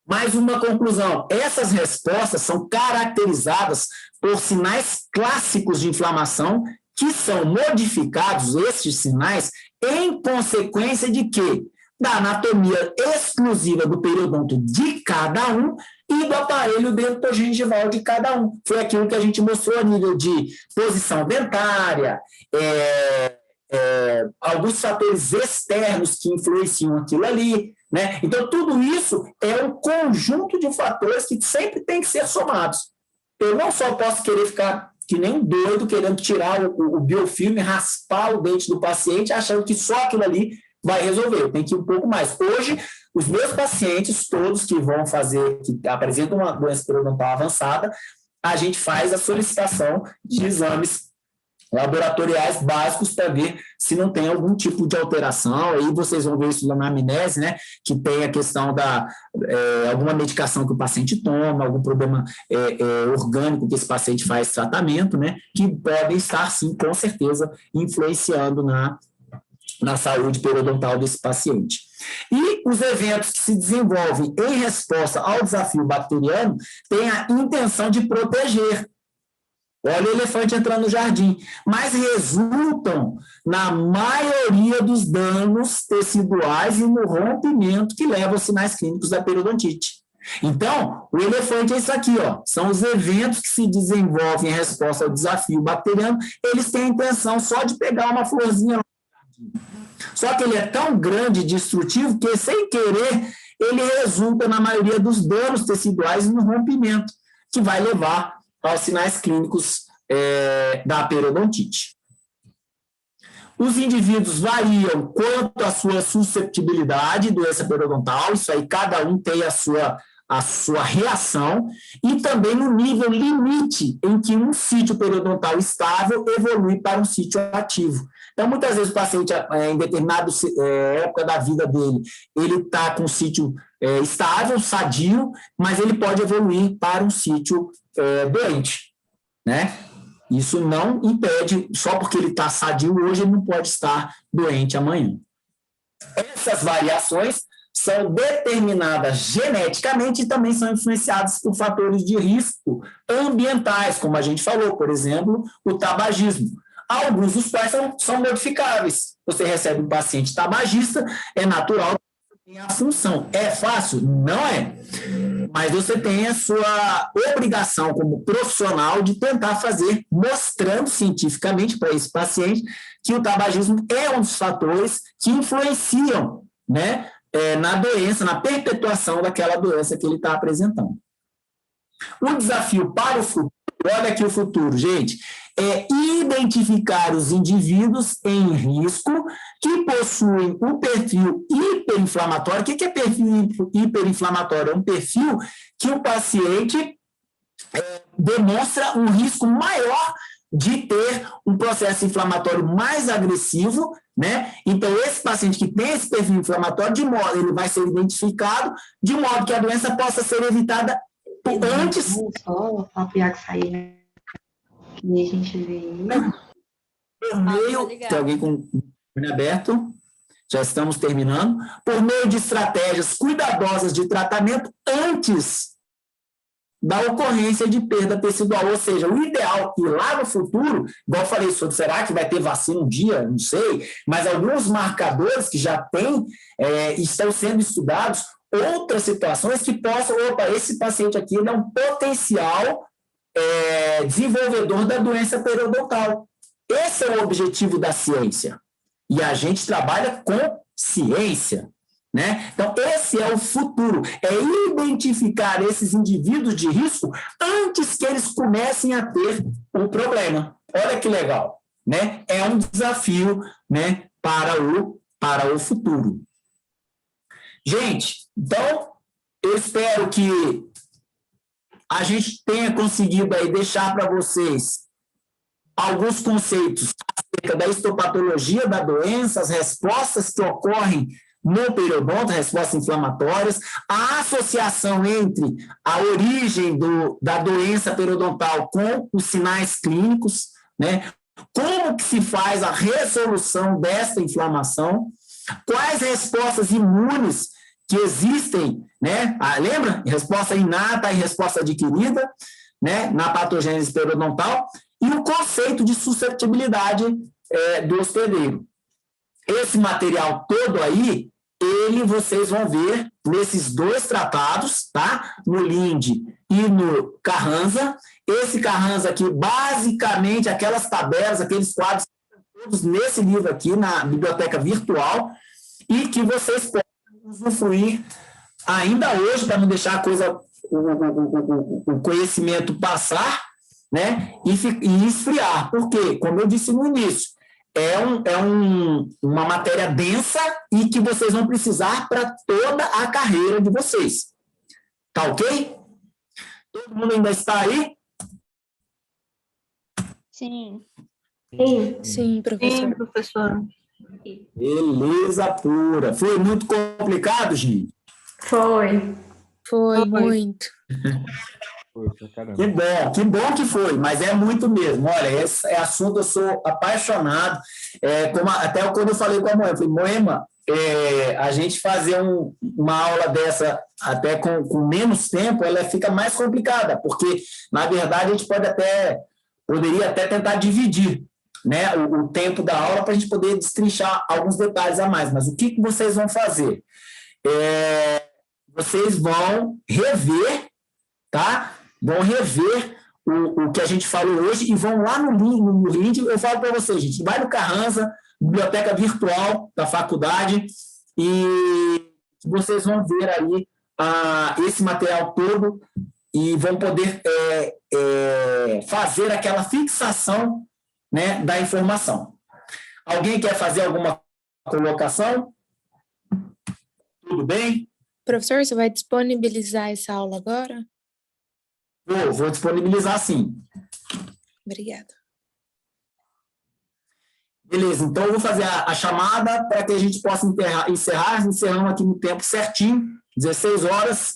Mais uma conclusão: essas respostas são caracterizadas por sinais clássicos de inflamação que são modificados, estes sinais, em consequência de quê? Da anatomia exclusiva do periodonto de cada um e do aparelho dentogengival de cada um. Foi aquilo que a gente mostrou a nível de posição dentária, alguns fatores externos que influenciam aquilo ali, né? Então, tudo isso é um conjunto de fatores que sempre tem que ser somados. Eu não só posso querer ficar que nem um doido querendo tirar o biofilme, raspar o dente do paciente, achando que só aquilo ali vai resolver. Tem que ir um pouco mais. Hoje, os meus pacientes, todos que apresentam uma doença periodontal avançada, a gente faz a solicitação de exames laboratoriais básicos para ver se não tem algum tipo de alteração. Aí vocês vão ver isso na anamnese, né? Que tem a questão alguma medicação que o paciente toma, algum problema orgânico que esse paciente faz tratamento, né? Que podem estar, sim, com certeza, influenciando na saúde periodontal desse paciente. E os eventos que se desenvolvem em resposta ao desafio bacteriano têm a intenção de proteger. Olha o elefante entrando no jardim, mas resultam na maioria dos danos teciduais e no rompimento que leva aos sinais clínicos da periodontite. Então, o elefante é isso aqui, ó, são os eventos que se desenvolvem em resposta ao desafio bacteriano, eles têm a intenção só de pegar uma florzinha lá no jardim. Só que ele é tão grande e destrutivo que, sem querer, ele resulta na maioria dos danos teciduais e no rompimento, que vai levar aos sinais clínicos da periodontite. Os indivíduos variam quanto à sua susceptibilidade à doença periodontal, isso aí cada um tem a sua reação, e também no nível limite em que um sítio periodontal estável evolui para um sítio ativo. Então, muitas vezes o paciente, em determinada época da vida dele, ele está com um sítio estável, sadio, mas ele pode evoluir para um sítio doente, né? Isso não impede, só porque ele está sadio hoje, ele não pode estar doente amanhã. Essas variações são determinadas geneticamente e também são influenciadas por fatores de risco ambientais, como a gente falou, por exemplo, o tabagismo. Alguns dos quais são modificáveis. Você recebe um paciente tabagista, é natural que tenha a função. É fácil? Não é. Mas você tem a sua obrigação como profissional de tentar fazer, mostrando cientificamente para esse paciente que o tabagismo é um dos fatores que influenciam, né, na doença, na perpetuação daquela doença que ele está apresentando. O desafio para o futuro, olha aqui o futuro, gente, é identificar os indivíduos em risco que possuem um perfil hiperinflamatório. O que é perfil hiperinflamatório? É um perfil que o paciente demonstra um risco maior de ter um processo inflamatório mais agressivo, né? Então, esse paciente que tem esse perfil inflamatório, ele vai ser identificado de modo que a doença possa ser evitada antes. Só a Piac sair, né? E a gente vê. Vermelho, tem alguém com o olho aberto? já estamos terminando, por meio de estratégias cuidadosas de tratamento antes da ocorrência de perda tecidual, ou seja, o ideal que lá no futuro, igual eu falei sobre, será que vai ter vacina um dia? Não sei, mas alguns marcadores que já tem, estão sendo estudados, outras situações que possam, esse paciente aqui ele é um potencial desenvolvedor da doença periodontal. Esse é o objetivo da ciência. E a gente trabalha com ciência, né? Então, esse é o futuro, é identificar esses indivíduos de risco antes que eles comecem a ter o problema. Olha que legal, né? É um desafio, né, para o futuro. Gente, então, eu espero que a gente tenha conseguido aí deixar para vocês alguns conceitos acerca da histopatologia da doença, as respostas que ocorrem no periodonto, respostas inflamatórias, a associação entre a origem da doença periodontal com os sinais clínicos, né? Como que se faz a resolução desta inflamação, quais respostas imunes que existem, né? Lembra? Resposta inata e resposta adquirida, né? Na patogênese periodontal, e o conceito de susceptibilidade do hospedeiro. Esse material todo aí, vocês vão ver nesses dois tratados, tá? No Linde e no Carranza. Esse Carranza aqui, basicamente, aquelas tabelas, aqueles quadros, todos nesse livro aqui, na biblioteca virtual, e que vocês podem usufruir ainda hoje, para não deixar o conhecimento passar, né? E esfriar. Por quê? Como eu disse no início, uma matéria densa e que vocês vão precisar para toda a carreira de vocês. Tá ok? Todo mundo ainda está aí? Sim. Sim, Sim, professor. sim, professor. Beleza pura. Foi muito complicado, gente? Foi. Foi muito. Que bom que foi, mas é muito mesmo. Olha, esse assunto eu sou apaixonado. Até quando eu falei com a Moema, eu falei, Moema, a gente fazer uma aula dessa até com menos tempo, ela fica mais complicada, porque, na verdade, a gente poderia até tentar dividir, né, o tempo da aula para a gente poder destrinchar alguns detalhes a mais. Mas o que vocês vão fazer? Vocês vão rever, tá? Vão rever o que a gente falou hoje e vão lá no link. Eu falo para vocês, gente, vai no Carranza, biblioteca virtual da faculdade, e vocês vão ver aí esse material todo e vão poder fazer aquela fixação, né, da informação. Alguém quer fazer alguma colocação? Tudo bem? Professor, você vai disponibilizar essa aula agora? Vou disponibilizar, sim. Obrigada. Beleza, então eu vou fazer a chamada para que a gente possa encerrar. Encerramos aqui no tempo certinho, 16 horas.